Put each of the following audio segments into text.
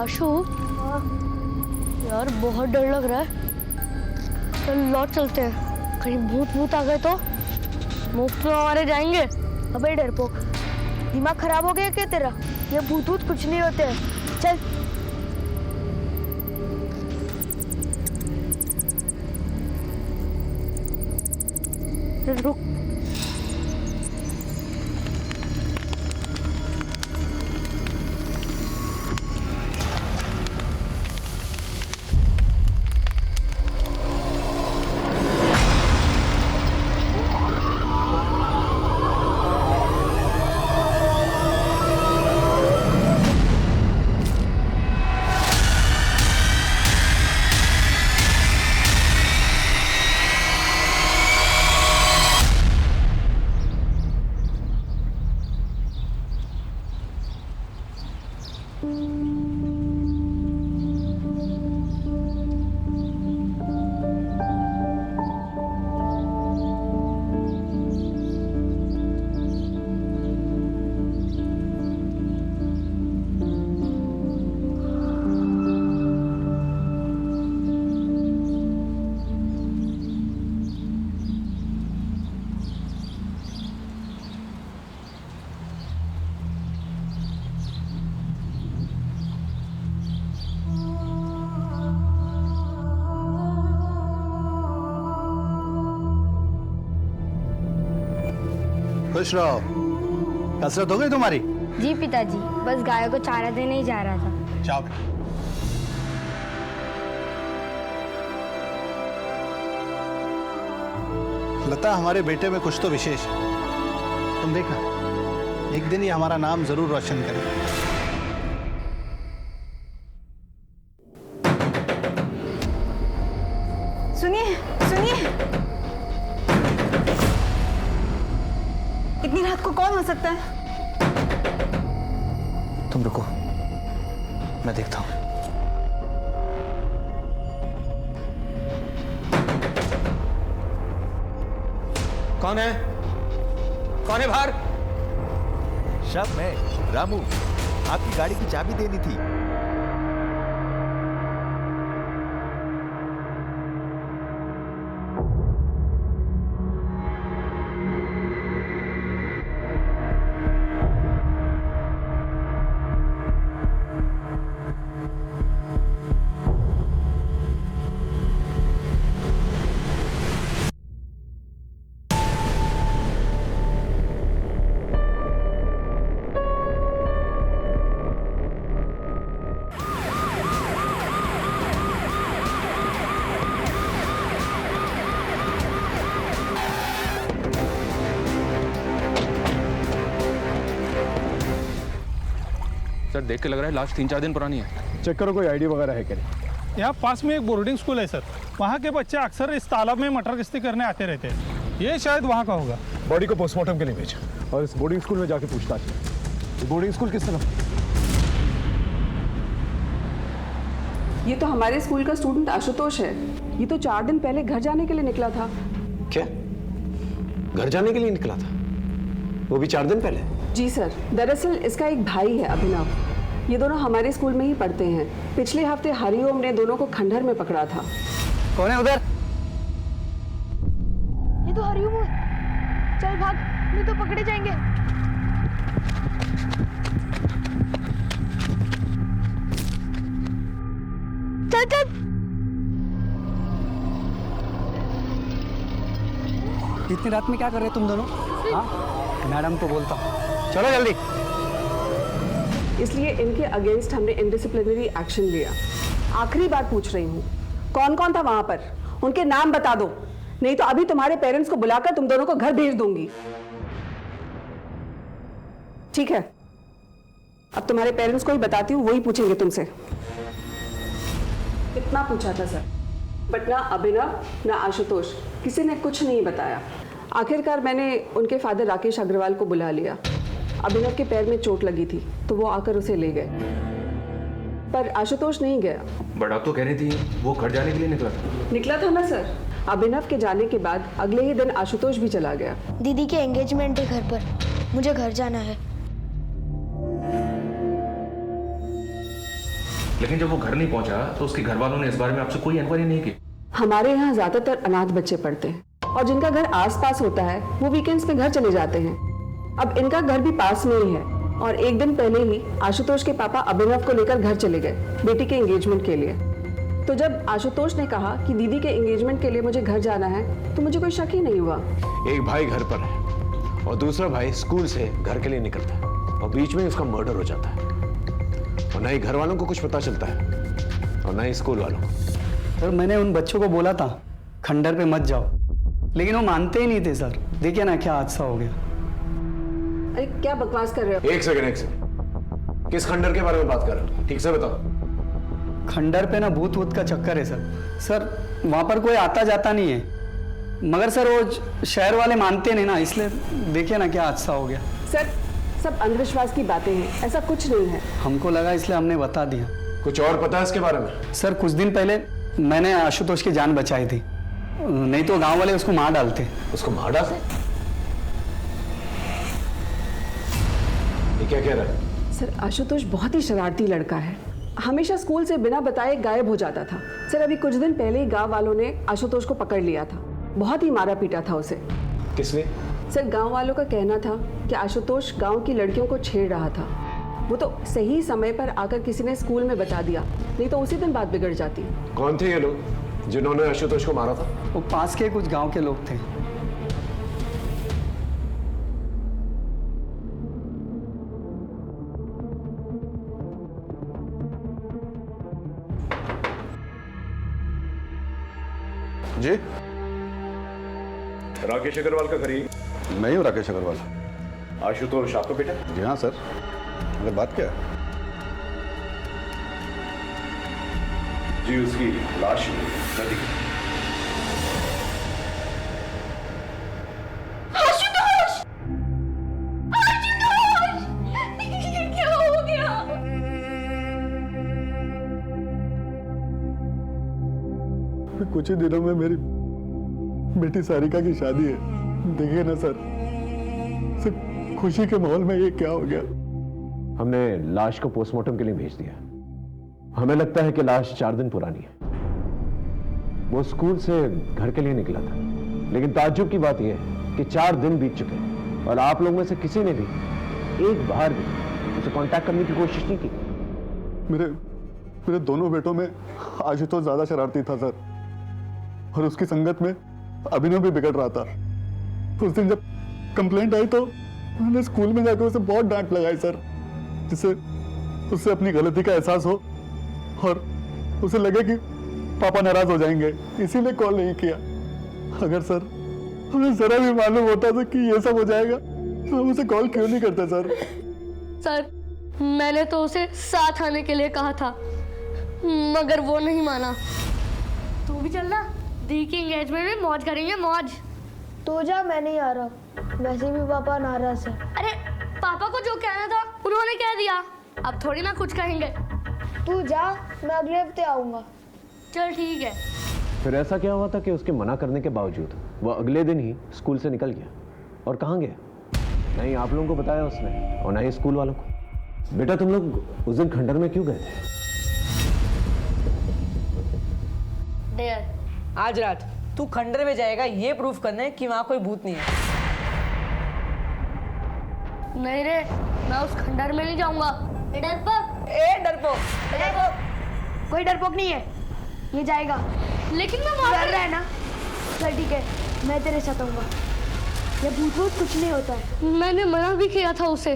आशु, यार बहुत डर लग रहा है। चल लौट चलते हैं, कहीं भूत भूत आ गए तो मुफ्त में हमारे जाएंगे। अबे डरपोक, दिमाग खराब हो गया क्या तेरा? ये भूत भूत कुछ नहीं होते हैं। चल रुक। खुश रहो। कसरत हो गई तुम्हारी? जी पिताजी, बस गायों को चारा देने ही जा रहा था। जाओ। लता, हमारे बेटे में कुछ तो विशेष है। तुम देखना, एक दिन ही हमारा नाम जरूर रोशन करेगा। सुनिए सुनिए, इतनी रात को कौन हो सकता है? तुम रुको, मैं देखता हूं। कौन है? कौन है बाहर? शब मैं रामू, आपकी गाड़ी की चाबी देनी थी। सर देख के लग रहा है लाश 3-4 दिन पुरानी है। चेक करो कोई आईडी वगैरह है क्या नहीं। यहाँ पास में एक बोर्डिंग स्कूल है सर, वहाँ के बच्चे अक्सर इस तालाब में मटर गश्ती करने आते रहते हैं। ये शायद वहाँ का होगा। बॉडी को पोस्टमार्टम के लिए भेजा और इस बोर्डिंग स्कूल में जाके पूछताछ की। ये बोर्डिंग स्कूल किस तरफ? ये तो हमारे स्कूल का स्टूडेंट आशुतोष है। ये तो 4 दिन पहले घर जाने के लिए निकला था। क्या? घर जाने के लिए निकला था? वो भी 4 दिन पहले? जी सर, दरअसल इसका एक भाई है अभिनव। ये दोनों हमारे स्कूल में ही पढ़ते हैं। पिछले हफ्ते हरिओम ने दोनों को खंडहर में पकड़ा था। कौन है उधर? ये तो हरिओम है। चल भाग, नहीं तो पकड़े जाएंगे। चल चल। इतनी रात में क्या कर रहे तुम दोनों? हाँ, मैडम को बोलता हूँ। चलो जल्दी। इसलिए इनके अगेंस्ट हमने इनडिसिप्लिनरी एक्शन लिया। आखिरी बार पूछ रही हूँ, कौन कौन था वहां पर? उनके नाम बता दो, नहीं तो अभी तुम्हारे पेरेंट्स को बुलाकर तुम दोनों को घर भेज दूंगी। ठीक है, अब तुम्हारे पेरेंट्स को ही बताती हूँ, वही पूछेंगे तुमसे। इतना पूछा था सर, बट ना अभिनव ना आशुतोष किसी ने कुछ नहीं बताया। आखिरकार मैंने उनके फादर राकेश अग्रवाल को बुला लिया। अभिनव के पैर में चोट लगी थी तो वो आकर उसे ले गए, पर आशुतोष नहीं गया। बट आप तो कह रही थी वो घर जाने के लिए निकला था ना सर। अभिनव के जाने के बाद अगले ही दिन आशुतोष भी चला गया। दीदी के एंगेजमेंट है घर पर, मुझे घर जाना है। लेकिन जब वो घर नहीं पहुंचा तो उसके घर वालों ने इस बारे में आपसे कोई इंक्वायरी नहीं की? हमारे यहाँ ज्यादातर अनाथ बच्चे पढ़ते हैं और जिनका घर आसपास होता है वो वीकेंड्स में घर चले जाते हैं। अब इनका घर भी पास में ही है और एक दिन पहले ही आशुतोष के पापा अभिनव को लेकर घर चले गए बेटी के एंगेजमेंट के लिए। तो जब आशुतोष ने कहा कि दीदी के एंगेजमेंट के लिए मुझे घर जाना है तो मुझे कोई शक ही नहीं हुआ। एक भाई घर पर है और दूसरा भाई स्कूल से घर के लिए निकलता है और बीच में उसका मर्डर हो जाता है और ना ही घर वालों को कुछ पता चलता है और ना ही स्कूल वालों को। सर मैंने उन बच्चों को बोला था खंडर पे मत जाओ, लेकिन वो मानते ही नहीं थे सर। देखिए ना क्या हादसा हो गया। अरे क्या बकवास कर रहे हो? एक सेकंड, किस खंडर के बारे में बात कर रहे हो? ठीक से बताओ। खंडर पे ना भूत वूत का चक्कर है सर। सर वहाँ पर कोई आता जाता नहीं है, मगर सर वो शहर वाले मानते नहीं ना, इसलिए देखिए ना क्या हादसा हो गया। सर सब अंधविश्वास की बातें हैं, ऐसा कुछ नहीं है। हमको लगा इसलिए हमने बता दिया। कुछ और पता है इसके बारे में? सर कुछ दिन पहले मैंने आशुतोष की जान बचाई थी, नहीं तो गांव वाले उसको मार डालते। उसको मार डालते? ये क्या कह रहा है? सर आशुतोष बहुत ही शरारती लड़का है, हमेशा स्कूल से बिना बताए गायब हो जाता था। सर अभी कुछ दिन पहले ही गांव वालों ने आशुतोष को पकड़ लिया था, बहुत ही मारा पीटा था उसे। किसने? सर गांव वालों का कहना था कि आशुतोष गांव की लड़कियों को छेड़ रहा था। वो तो सही समय पर आकर किसी ने स्कूल में बता दिया, नहीं तो उसी दिन बात बिगड़ जाती। कौन थे ये लोग जिन्होंने आशुतोष को मारा था? वो पास के कुछ गांव के लोग थे। जी राकेश अग्रवाल का घर ही? मैं ही हूँ राकेश अग्रवाल। आशुतोष आपका बेटा? जी हाँ सर, अगर बात क्या है? जी उसकी लाश नदी में। कुछ ही दिनों में मेरी बेटी सारिका की शादी है। देखिए ना सर, सिर्फ खुशी के माहौल में ये क्या हो गया। हमने लाश को पोस्टमार्टम के लिए भेज दिया। हमें लगता है कि लाश 4 दिन पुरानी है। वो स्कूल से घर के लिए निकला था, लेकिन ताज्जुब की बात यह है कि 4 दिन बीत चुके हैं और आप लोगों में से किसी ने भी एक बार भी उसे कांटेक्ट करने की कोशिश नहीं की। मेरे दोनों बेटों में आशुतोष ज्यादा शरारती था सर, और उसकी संगत में अभिनव भी बिगड़ रहा था। उस दिन जब कंप्लेंट आई तो मैंने स्कूल में जाकर उसे बहुत डांट लगाई सर, जिससे उससे अपनी गलती का एहसास हो और उसे लगे कि पापा नाराज हो जाएंगे, इसीलिए कॉल नहीं किया। अगर सर हमें जरा भी मालूम होता था कि ये सब हो जाएगा तो हम उसे कॉल क्यों नहीं करते सर? सर मैंने तो उसे साथ आने के लिए कहा था, मगर वो नहीं माना। तू भी चलना, दी की एंगेजमेंट में मौज करेंगे, मौज। तो जा, मैं नहीं आ रहा, वैसे भी पापा नाराज है। अरे पापा को जो कहना था उन्होंने कह दिया, अब थोड़ी ना कुछ कहेंगे। तू जा, मैं अगले हफ्ते आऊंगा। चल ठीक है। फिर ऐसा क्या हुआ था कि उसके मना करने के बावजूद वो अगले दिन ही स्कूल से निकल गया? और कहाँ गया? नहीं आप लोगों को बताया उसने और ना ही स्कूल वालों को। बेटा तुम लोग उस दिन खंडर में क्यों गए थे? डेयर आज रात तू खंडर में जाएगा ये प्रूफ करने कि वहां कोई भूत नहीं है। नहीं रे, मैं उस खंडर में नहीं जाऊंगा। डरपोक कोई डरपोक नहीं है, ये जाएगा। लेकिन मैं डर रहा है ना? चल ठीक है, मैं तेरे साथ आऊंगा। ये भूत भूत कुछ नहीं होता है। मैंने मना भी किया था उसे,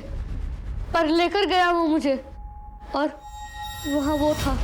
पर लेकर गया वो मुझे, और वहाँ वो था।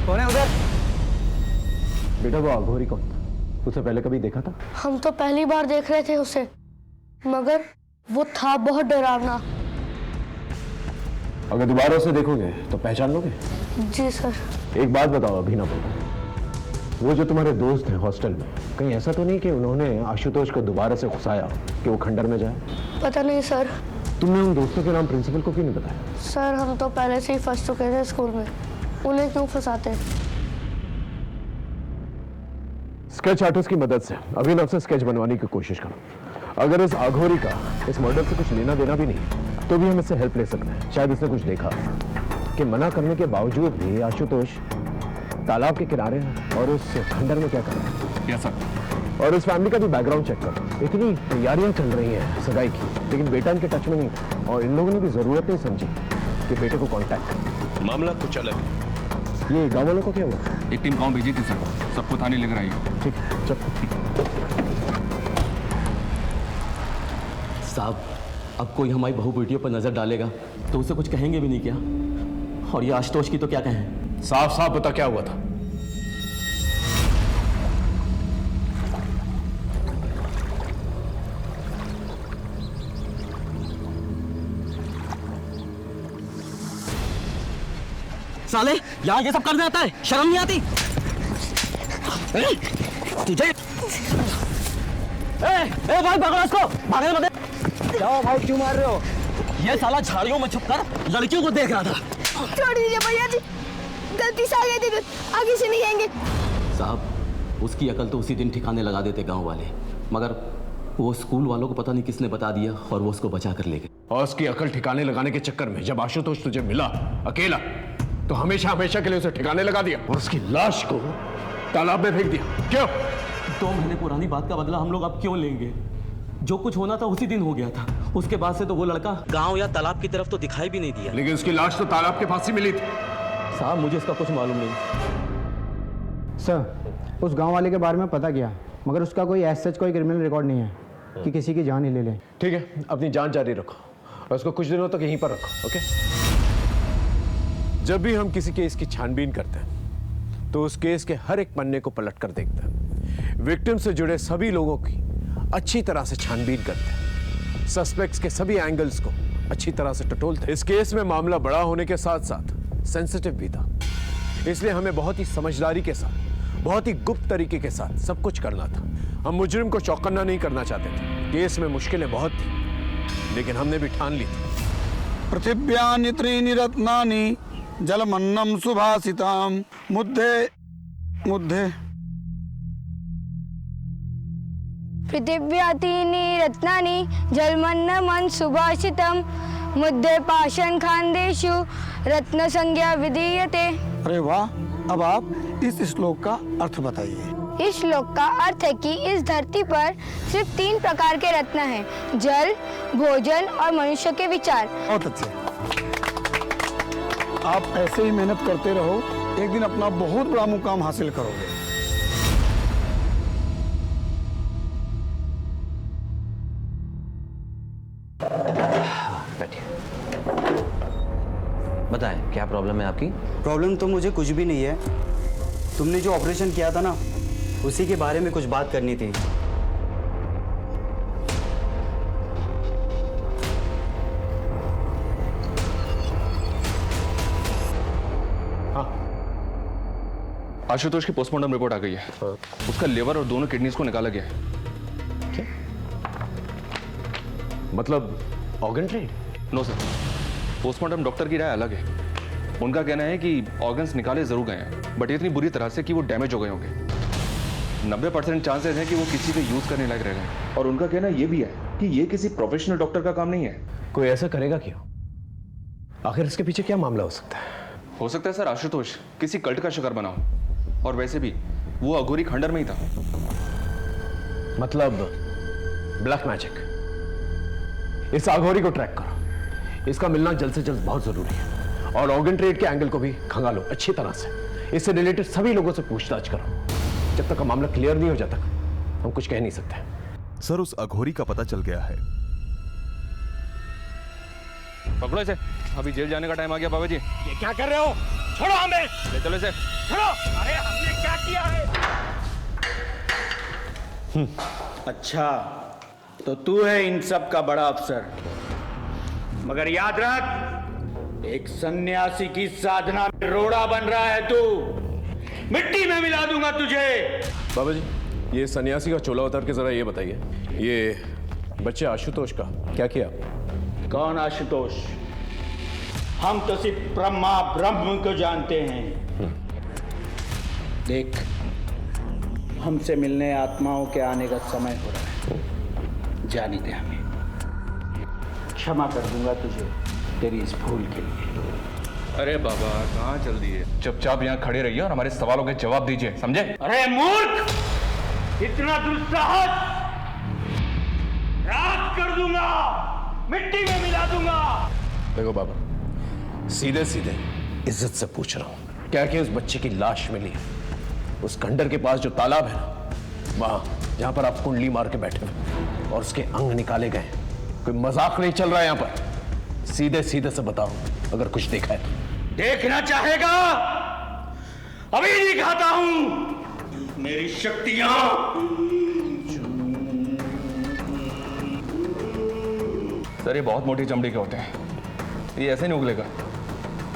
कौन है उधर? बेटा वो अघोरी कौन था? उसे पहले कभी देखा था? हम तो पहली बार देख रहे थे उसे, मगर वो था बहुत डरावना। अगर दोबारा उसे देखोगे तो पहचान लोगे? जी सर। एक बात बताओ अभिनव, वो जो तुम्हारे दोस्त हैं हॉस्टल में, कहीं ऐसा तो नहीं कि उन्होंने आशुतोष को दोबारा से घुसाया कि वो खंडर में जाए? पता नहीं सर। तुमने उन दोस्तों के नाम प्रिंसिपल को क्यों नहीं बताया? सर हम तो पहले से ही फंस चुके थे स्कूल में, उन्हें क्यों फंसाते? स्केच आर्टिस्ट की मदद से अभिनव से स्केच बनवाने की कोशिश करो। अगर इस अघोरी का इस मर्डर से कुछ लेना देना भी नहीं तो भी हम इससे हेल्प ले सकते हैं। शायद इसने कुछ देखा कि मना करने के बावजूद भी आशुतोष तालाब के किनारे और उस खंडर में क्या कर रहा है। Yes sir. और उस फैमिली का भी बैकग्राउंड चेक करो। इतनी तैयारियां चल रही हैं सगाई की, लेकिन बेटा इनके टच में नहीं था और इन लोगों ने भी जरूरत नहीं समझी कि बेटे को कांटेक्ट करें। मामला कुछ अलग है। ये गाँव वालों को क्या हुआ? एक टीम गांव भेजी थी सर, सबको थाने लेकर आई है। ठीक है, चल। साहब, अब कोई हमारी बहू बेटियों पर नजर डालेगा तो उसे कुछ कहेंगे भी नहीं क्या? और ये आशुतोष की तो क्या कहें? साफ साफ बता क्या हुआ था। साले, यहाँ ये सब करने आता है, शर्म नहीं आती तुझे? ए भाई पकड़ो इसको, भागने मत दे। जाओ भाई, क्यों मार रहे हो? ये साला झाड़ियों में छुपकर लड़कियों को देख रहा था। छोड़ दीजिए भैया जी, गलती से आ गए थे, आगे से नहीं आएंगे। साहब, उसकी अकल तो उसी दिन ठिकाने लगा देते गांव वाले, मगर वो स्कूल वालों को पता नहीं किसने बता दिया और वो उसको बचा कर ले गए। और उसकी अकल ठिकाने लगाने के चक्कर में जब आशुतोष तुझे मिला अकेला तो हमेशा हमेशा के लिए उसे ठिकाने लगा दिया और उसकी लाश को तालाब में फेंक दिया। क्यों? 2 महीने पुरानी बात का बदला हम लोग अब क्यों लेंगे? जो कुछ होना था उसी दिन हो गया था। उसके बाद से तो वो लड़का गांव या तालाब की तरफ तो दिखाई भी नहीं दिया। लेकिन उसकी लाश तो तालाब के पास ही मिली थी। साहब, मुझे इसका कुछ मालूम नहीं। सर, उस गांव वाले के बारे में पता किया, मगर उसका कोई ऐसा कोई क्रिमिनल रिकॉर्ड नहीं है कि किसी की जान ही ले ले। ठीक है, अपनी जान जारी रखो और उसको कुछ दिनों तक यहीं पर रखो। ओके? जब भी हम किसी केस की छानबीन करते हैं तो उस केस के हर एक पन्ने को पलट कर देखते हैं, विक्टिम से जुड़े सभी लोगों की अच्छी तरह से छानबीन करते हैं, सस्पेक्ट्स के सभी एंगल्स को अच्छी तरह से टटोलते हैं। इस केस में मामला बड़ा होने के साथ साथ सेंसिटिव भी था, इसलिए हमें बहुत ही समझदारी के साथ, बहुत ही गुप्त तरीके के साथ सब कुछ करना था। हम मुजरिम को चौकन्ना नहीं करना चाहते थे। केस में मुश्किलें बहुत थी, लेकिन हमने भी ठान ली थी। पृथिव्यानि त्रीणि रत्नानि जलमन्नं सुभाषिताम मुद्धे मुद्धे। पृथिव्यातीनि रत्नानि जलमन्नमं सुभाषितं मुद्दे पाषाण खान्देषु रत्न संज्ञा विधीयते। अरे वाह, अब आप इस श्लोक का अर्थ बताइए। इस श्लोक का अर्थ है कि इस धरती पर सिर्फ 3 प्रकार के रत्न हैं, जल, भोजन और मनुष्य के विचार। बहुत अच्छे, आप ऐसे ही मेहनत करते रहो, एक दिन अपना बहुत बड़ा मुकाम हासिल करोगे। बताएं, क्या प्रॉब्लम है आपकी? प्रॉब्लम तो मुझे कुछ भी नहीं है। तुमने जो ऑपरेशन किया था ना, उसी के बारे में कुछ बात करनी थी। आशुतोष की पोस्टमार्टम रिपोर्ट आ गई है। उसका लिवर और दोनों किडनीज को निकाला गया है। मतलब organ trade? No sir, postmortem doctor की राय अलग है। उनका कहना है कि ऑर्गन्स निकाले जरूर गए हैं, बट इतनी बुरी तरह से कि वो डैमेज हो गए होंगे। 90% चांसेस हैं कि वो किसी के यूज करने लायक रह गए। और उनका कहना ये भी है कि ये किसी प्रोफेशनल डॉक्टर का काम नहीं है। कोई ऐसा करेगा क्यों? आखिर इसके पीछे क्या मामला हो सकता है? हो सकता है सर आशुतोष किसी कल्ट का शिकार बना हो, और वैसे भी वो अघोरी खंडर में ही था। मतलब ब्लैक मैजिक। इस अघोरी को ट्रैक करो, इसका मिलना जल्द से जल्द बहुत जरूरी है। और ऑर्गन ट्रेड के एंगल को भी खंगालो अच्छी तरह से। इससे रिलेटेड सभी लोगों से पूछताछ करो। जब तक का मामला क्लियर नहीं हो जाता हम कुछ कह नहीं सकते। सर, उस अघोरी का पता चल गया है। पकड़ो इसे, अभी जेल जाने का टाइम आ गया। बाबा जी, ये क्या कर रहे हो? छोड़ो हमें। ले चलो इसे। छोड़ो। अरे हमने क्या किया है? अच्छा, तो तू है इन सब का बड़ा अफसर, मगर याद रख, एक सन्यासी की साधना में रोड़ा बन रहा है तू। मिट्टी में मिला दूंगा तुझे। बाबा जी, ये सन्यासी का चोला उतार के जरा ये बताइए, ये बच्चे आशुतोष का क्या किया? कौन आशुतोष? हम तो सिर्फ ब्रह्मा ब्रह्म को जानते हैं। देख, हमसे मिलने आत्माओं के आने का समय हो रहा है, जाने दे हमें। क्षमा कर दूंगा तुझे तेरी इस भूल के लिए। अरे बाबा, कहाँ चल दिए? चुपचाप यहाँ खड़े रहिए और हमारे सवालों के जवाब दीजिए, समझे? अरे मूर्ख, इतना दुस्साहस! राख कर दूंगा, मिट्टी में मिला दूंगा। देखो बाबा, सीधे सीधे इज्जत से पूछ रहा हूं, क्या कि उस बच्चे की लाश मिली है उस खंडर के पास जो तालाब है ना, वहां जहां पर आप कुंडली मार के बैठे हुए और उसके अंग निकाले गए? कोई मजाक नहीं चल रहा है यहां पर। सीधे सीधे से बताओ अगर कुछ देखा है तो। देखना चाहेगा? अभी दिखाता हूं मेरी शक्तियां। सर, ये बहुत मोटी चमड़ी के होते हैं, ये ऐसे नहीं उगलेगा।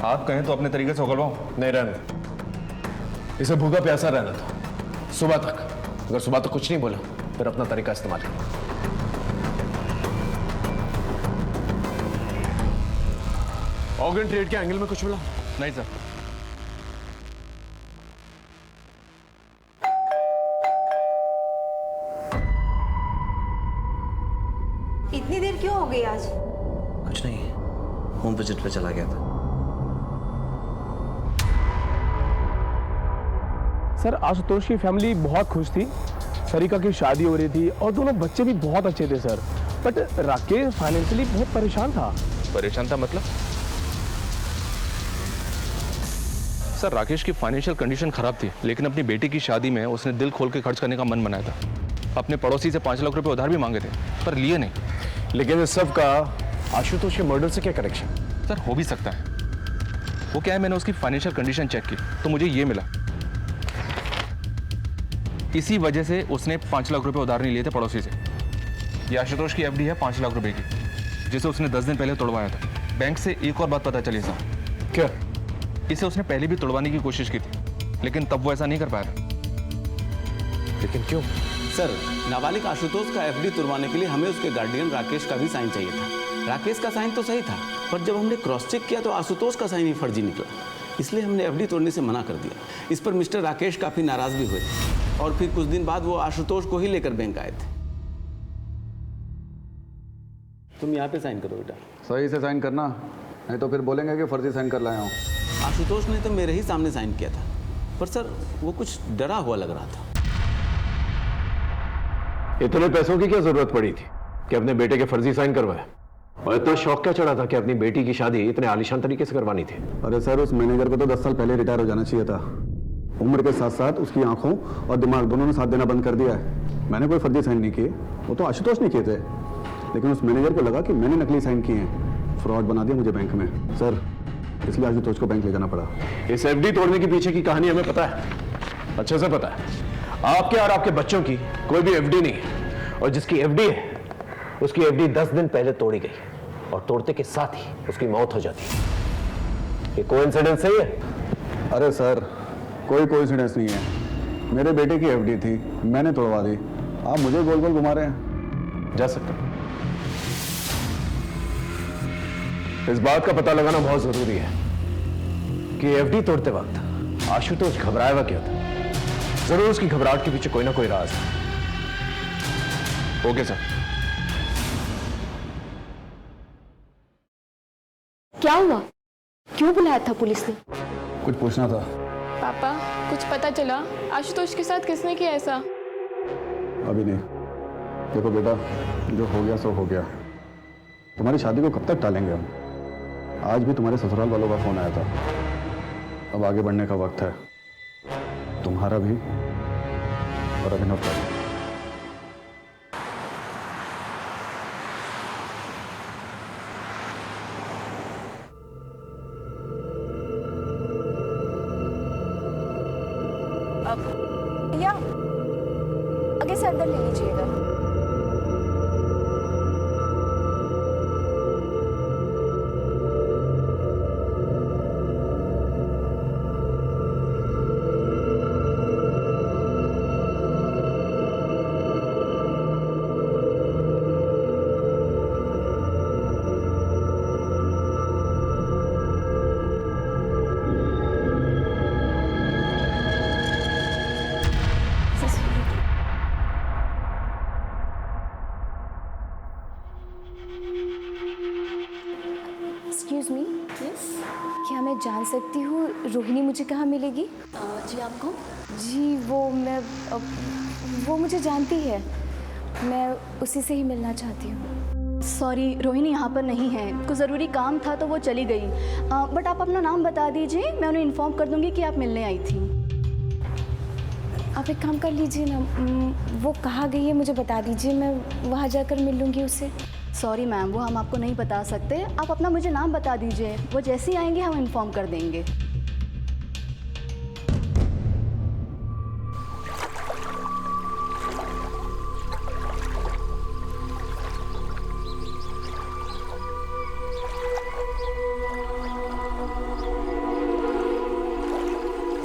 आप कहें तो अपने तरीके से उगलवाऊं? नहीं, रहने दो। इसे भूखा प्यासा रहना था सुबह तक। अगर सुबह तक कुछ नहीं बोला फिर अपना तरीका इस्तेमाल करो। ऑर्गन ट्रेड के एंगल में कुछ मिला? नहीं सर। इतनी देर क्यों हो गई आज? कुछ नहीं, होम विजिट पे चला गया था। सर, आशुतोष की फैमिली बहुत खुश थी, सरिका की शादी हो रही थी और दोनों बच्चे भी बहुत अच्छे थे सर। बट राकेश फाइनेंशियली बहुत परेशान था। परेशान था मतलब? सर, राकेश की फाइनेंशियल कंडीशन खराब थी, लेकिन अपनी बेटी की शादी में उसने दिल खोल के खर्च करने का मन बनाया था। अपने पड़ोसी से 5 लाख रुपए उधार भी मांगे थे, पर लिए नहीं। लेकिन इस सब का आशुतोष के मर्डर से क्या कनेक्शन? सर, हो भी सकता है। वो क्या है, मैंने उसकी फाइनेंशियल कंडीशन चेक की तो मुझे ये मिला। इसी वजह से उसने 5 लाख रुपए उधार नहीं लिए थे पड़ोसी से। ये आशुतोष की एफडी है 5 लाख रुपए की, जिसे उसने 10 दिन पहले तोड़वाया था। बैंक से एक और बात पता चली सर। क्या? इसे उसने पहले भी तोड़वाने की कोशिश की थी, लेकिन तब वो ऐसा नहीं कर पाया था। लेकिन क्यों? सर, नाबालिग आशुतोष का एफडी तुड़वाने के लिए हमें उसके गार्डियन राकेश का भी साइन चाहिए था। राकेश का साइन तो सही था, पर जब हमने क्रॉस चेक किया तो आशुतोष का साइन ही फर्जी निकला, इसलिए हमने एफडी तोड़ने से मना कर दिया। इस पर मिस्टर राकेश काफी नाराज भी हुए और फिर कुछ दिन बाद वो आशुतोष को ही लेकर बैंक आए थे। तुम यहाँ पे साइन करो बेटा। सही से साइन करना, नहीं तो फिर बोलेंगे कि फर्जी साइन कर लाया हूँ। आशुतोष ने तो मेरे ही सामने साइन किया था, पर सर वो कुछ डरा हुआ लग रहा था। इतने पैसों की क्या जरूरत पड़ी थी कि अपने बेटे के फर्जी साइन करवाए? और इतना शौक क्या चढ़ा था कि अपनी बेटी की शादी इतने आलीशान तरीके से करवानी थी? अरे सर, उस मैनेजर को तो 10 साल पहले रिटायर हो जाना चाहिए था। उम्र के साथ साथ उसकी आंखों और दिमाग दोनों ने साथ देना बंद कर दिया है। मैंने कोई फर्जी साइन नहीं किए, वो तो आशुतोष नहीं किए थे, लेकिन उस मैनेजर को लगा कि मैंने नकली साइन किए हैं, फ्रॉड बना दिया मुझे बैंक में। सर, इसलिए आशुतोष को बैंक ले जाना पड़ा। इस एफडी तोड़ने के पीछे की कहानी हमें पता है, अच्छे से पता है। आपके और आपके बच्चों की कोई भी एफडी नहीं है, और जिसकी एफडी है उसकी एफडी 10 दिन पहले तोड़ी गई और तोड़ते के साथ ही उसकी मौत हो जाती है। ये कोइंसिडेंस सही है? अरे सर, कोई कोइंसिडेंस नहीं है। मेरे बेटे की एफडी थी, मैंने तोड़वा दी। आप मुझे गोल गोल घुमा रहे हैं। जा सकते। इस बात का पता लगाना बहुत जरूरी है कि एफडी तोड़ते वक्त आशुतोष घबराया हुआ क्यों था। जरूर उसकी घबराहट के पीछे कोई ना कोई राज है। Okay sir. क्या हुआ? क्यों बुलाया था पुलिस ने? कुछ पूछना था। पापा, कुछ पता चला आशुतोष के साथ किसने किया ऐसा? अभी नहीं। देखो बेटा, जो हो गया सो हो गया। तुम्हारी शादी को कब तक टालेंगे हम? आज भी तुम्हारे ससुराल वालों का फोन आया था। अब आगे बढ़ने का वक्त है, तुम्हारा भी और अभिनव का भी। भैया, आगे से अंदर ले लीजिएगा। Excuse me. यस, क्या मैं जान सकती हूँ रोहिणी मुझे कहाँ मिलेगी? जी आप कौन? जी वो मुझे जानती है, मैं उसी से ही मिलना चाहती हूँ। सॉरी, रोहिणी यहाँ पर नहीं है, कुछ ज़रूरी काम था तो वो चली गई। बट आप अपना नाम बता दीजिए, मैं उन्हें इन्फॉर्म कर दूँगी कि आप मिलने आई थी। आप एक काम कर लीजिए ना, वो कहाँ गई है मुझे बता दीजिए, मैं वहाँ जाकर मिल लूँगी उससे। सॉरी मैम, वो हम आपको नहीं बता सकते, आप अपना मुझे नाम बता दीजिए, वो जैसे ही आएंगे हम इन्फॉर्म कर देंगे।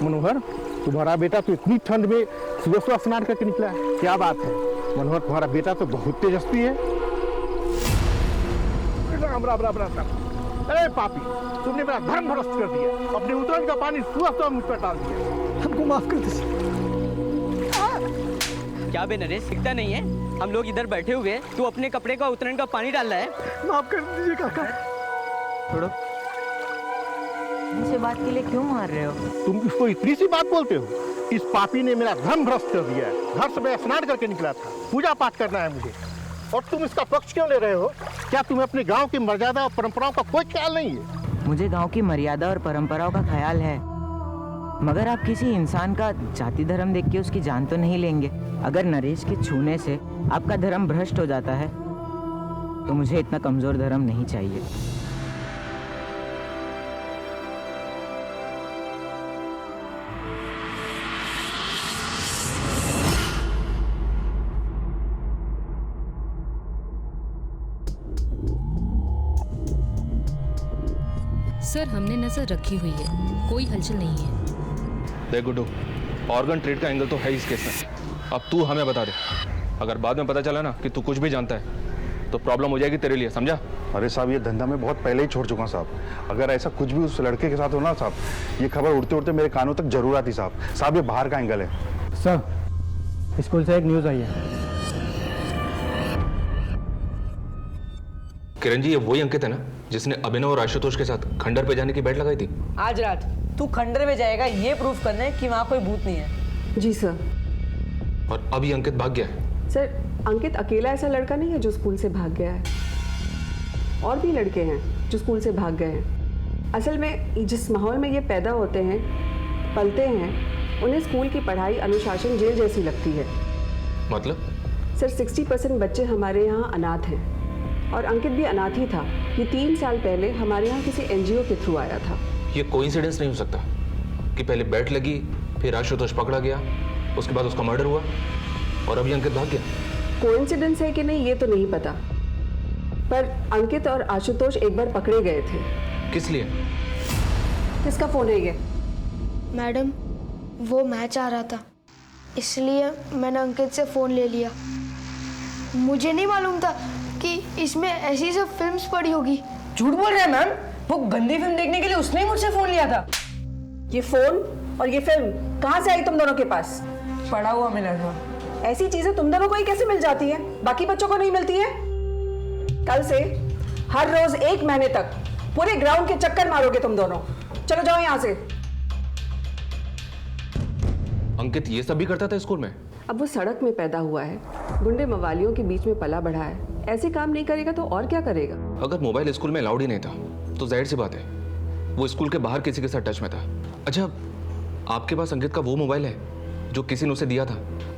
मनोहर, तुम्हारा बेटा तो इतनी ठंड में सुबह सुबह स्नान करके निकला है, क्या बात है? मनोहर, तुम्हारा बेटा तो बहुत तेजस्वी है। राम राम राम राम राम। अरे पापी, तुमने मेरा धर्म भ्रष्ट कर दिया, अपने उतरन का पानी सुबह सुबह मुझ पर डाल दिया। हमको माफ कर दीजिए। क्या बे नरेश, दिखता नहीं है? हम लोग इधर बैठे हुए, तू अपने कपड़े का उतरन का पानी डाल रहा है। माफ कर दीजिए काका। छोड़ो, मुझसे बात के लिए क्यों मार रहे हो? तुम इसको इतनी सी बात बोलते हो? इस पापी ने मेरा धर्म भ्रष्ट कर दिया है। घर से मैं स्नान करके निकला था, पूजा पाठ करना है मुझे, और तुम इसका पक्ष क्यों ले रहे हो? क्या तुम्हें अपने गांव की मर्यादा और परंपराओं का कोई ख्याल नहीं है? मुझे गांव की मर्यादा और परंपराओं का ख्याल है, मगर आप किसी इंसान का जाति धर्म देख के उसकी जान तो नहीं लेंगे। अगर नरेश के छूने से आपका धर्म भ्रष्ट हो जाता है तो मुझे इतना कमजोर धर्म नहीं चाहिए। सर, हमने नजर रखी हुई है, कोई हलचल नहीं है। देख गुड्डू, ऑर्गन ट्रेड का एंगल तो है इस केस में। अब तू हमें बता दे, अगर बाद में पता चला ना कि तू कुछ भी जानता है तो प्रॉब्लम हो जाएगी तेरे लिए, समझा? अरे साहब, ये धंधा मैं बहुत पहले ही छोड़ चुका साहब। अगर ऐसा कुछ भी उस लड़के के साथ हो ना साहब, ये खबर उड़ते उड़ते मेरे कानों तक जरूर आती साहब। साहब, ये बाहर का एंगल है। सर, स्कूल से एक न्यूज़ आई है। किरण जी, ये वही अंकित है ना जिसने अभिनव और आशुतोष के साथ खंडर पे जाने की बेट लगाई थी? आज रात तू खंडर में जाएगा ये प्रूफ करने कि वहाँ कोई भूत नहीं है। जी सर। और अब ये अंकित भाग गया है? सर, अंकित अकेला ऐसा लड़का नहीं है जो स्कूल से भाग गया है, और भी लड़के हैं जो स्कूल से भाग गए हैं। असल में जिस माहौल में ये पैदा होते हैं, पलते हैं, उन्हें स्कूल की पढ़ाई अनुशासन जेल जैसी लगती है। मतलब? सर, 60% बच्चे हमारे यहाँ अनाथ हैं, और अंकित भी अनाथ ही था। ये 3 साल पहले हमारे यहाँ किसी NGO के थ्रू आया था। ये कोइंसिडेंस नहीं हो सकता कि पहले बैट लगी, फिर आशुतोष पकड़ा गया, उसके बाद उसका मर्डर हुआ और अभी अंकित भाग गया। कोइंसिडेंस है कि नहीं ये तो नहीं पता, पर अंकित और आशुतोष एक बार पकड़े गए थे। किस लिए? किसका फोन है ये? मैडम, वो मैच आ रहा था, इसलिए मैंने अंकित से फ़ोन ले लिया। मुझे नहीं मालूम था कि इसमें ऐसी सब फिल्म्स पड़ी होगी। झूठ बोल रहे हैं मैम, वो गंदी फिल्म देखने के लिए उसने ही मुझसे फोन लिया था। ये फोन और ये फिल्म कहाँ से आई तुम दोनों के पास? पड़ा हुआ मिला था। ऐसी चीजें तुम दोनों को ही कैसे मिल जाती है, बाकी बच्चों को नहीं मिलती है? कल से हर रोज 1 महीने तक पूरे ग्राउंड के चक्कर मारोगे तुम दोनों। चलो जाओ यहाँ से। अंकित ये सब भी करता था स्कूल में? अब वो सड़क में पैदा हुआ है, गुंडे मवालियों के बीच में पला बढ़ा है, ऐसे काम नहीं करेगा तो और क्या करेगा? अगर मोबाइल स्कूल में अलाउड ही नहीं था तो जाहिर सी बात है वो स्कूल के बाहर किसी के साथ टच में था। अच्छा, आपके पास अंकित का वो मोबाइल है जो किसी ने उसे दिया था?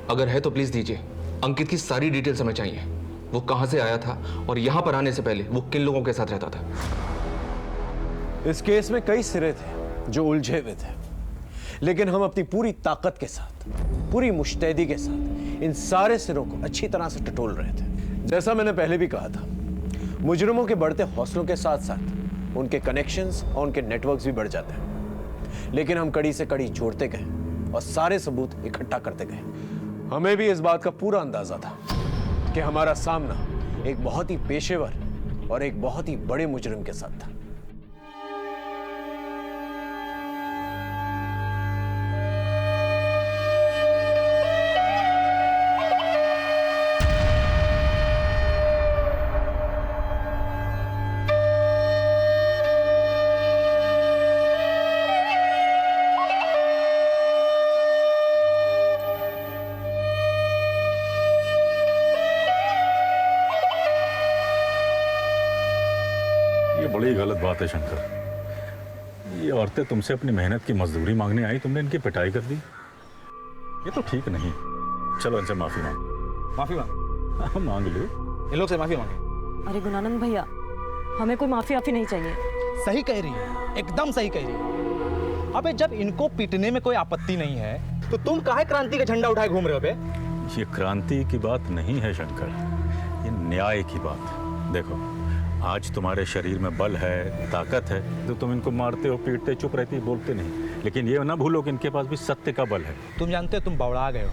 अगर है तो प्लीज दीजिए। अंकित की सारी डिटेल्स हमें चाहिए, वो कहां से आया था और यहां पर आने से पहले वो किन लोगों के साथ रहता था। इस केस में कई सिरे थे जो उलझे हुए थे, लेकिन हम अपनी पूरी ताकत के साथ, पूरी मुस्तैदी के साथ इन सारे सिरों को अच्छी तरह से टटोल रहे थे। जैसा मैंने पहले भी कहा था, मुजरिमों के बढ़ते हौसलों के साथ साथ उनके कनेक्शंस और उनके नेटवर्क्स भी बढ़ जाते हैं, लेकिन हम कड़ी से कड़ी जोड़ते गए और सारे सबूत इकट्ठा करते गए। हमें भी इस बात का पूरा अंदाजा था कि हमारा सामना एक बहुत ही पेशेवर और एक बहुत ही बड़े मुजरिम के साथ था। गलत बात है शंकर। ये औरतें तुमसे अपनी मेहनत की मजदूरी मांगने आई, तुमने इनकी पिटाई कर दी। ये तो ठीक नहीं। चलो इनसे माफी मांग। माफी मांग। मांग लो, इन लोग से माफी मांगे। अरे गुणानंद भैया, हमें कोई माफी वाफी नहीं चाहिए। सही कह रही है, एकदम सही कह रही है। अबे जब इनको पीटने में कोई आपत्ति नहीं है तो तुम काहे क्रांति का झंडा उठाए घूम रहे हो बे? ये क्रांति की बात नहीं है शंकर, ये न्याय की बात। देखो, आज तुम्हारे शरीर में बल है, ताकत है, तो तुम इनको मारते हो, पीटते, चुप रहती, बोलते नहीं। लेकिन ये ना भूलो कि इनके पास भी सत्य का बल है। तुम जानते हो तुम बौड़ा गए हो,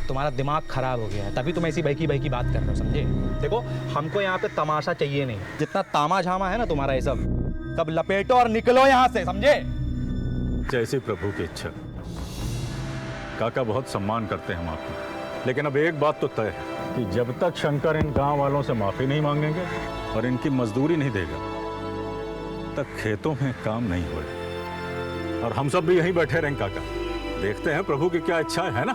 तुम्हारा दिमाग खराब हो गया है, तभी तुम ऐसी बहकी बहकी बात कर रहे हो, समझे? देखो, हमको यहाँ पे तमाशा चाहिए नहीं। जितना तामा झामा है ना तुम्हारा ये सब लपेटो और निकलो यहाँ से, समझे? जैसी प्रभु की इच्छा। काका बहुत सम्मान करते हैं हम आपको, लेकिन अब एक बात तो तय है कि जब तक शंकर इन गांव वालों से माफी नहीं मांगेंगे और इनकी मजदूरी नहीं देगा, तक खेतों में काम नहीं होगा। और हम सब भी यहीं बैठे रहेंगे काका, देखते हैं प्रभु की क्या इच्छा है ना?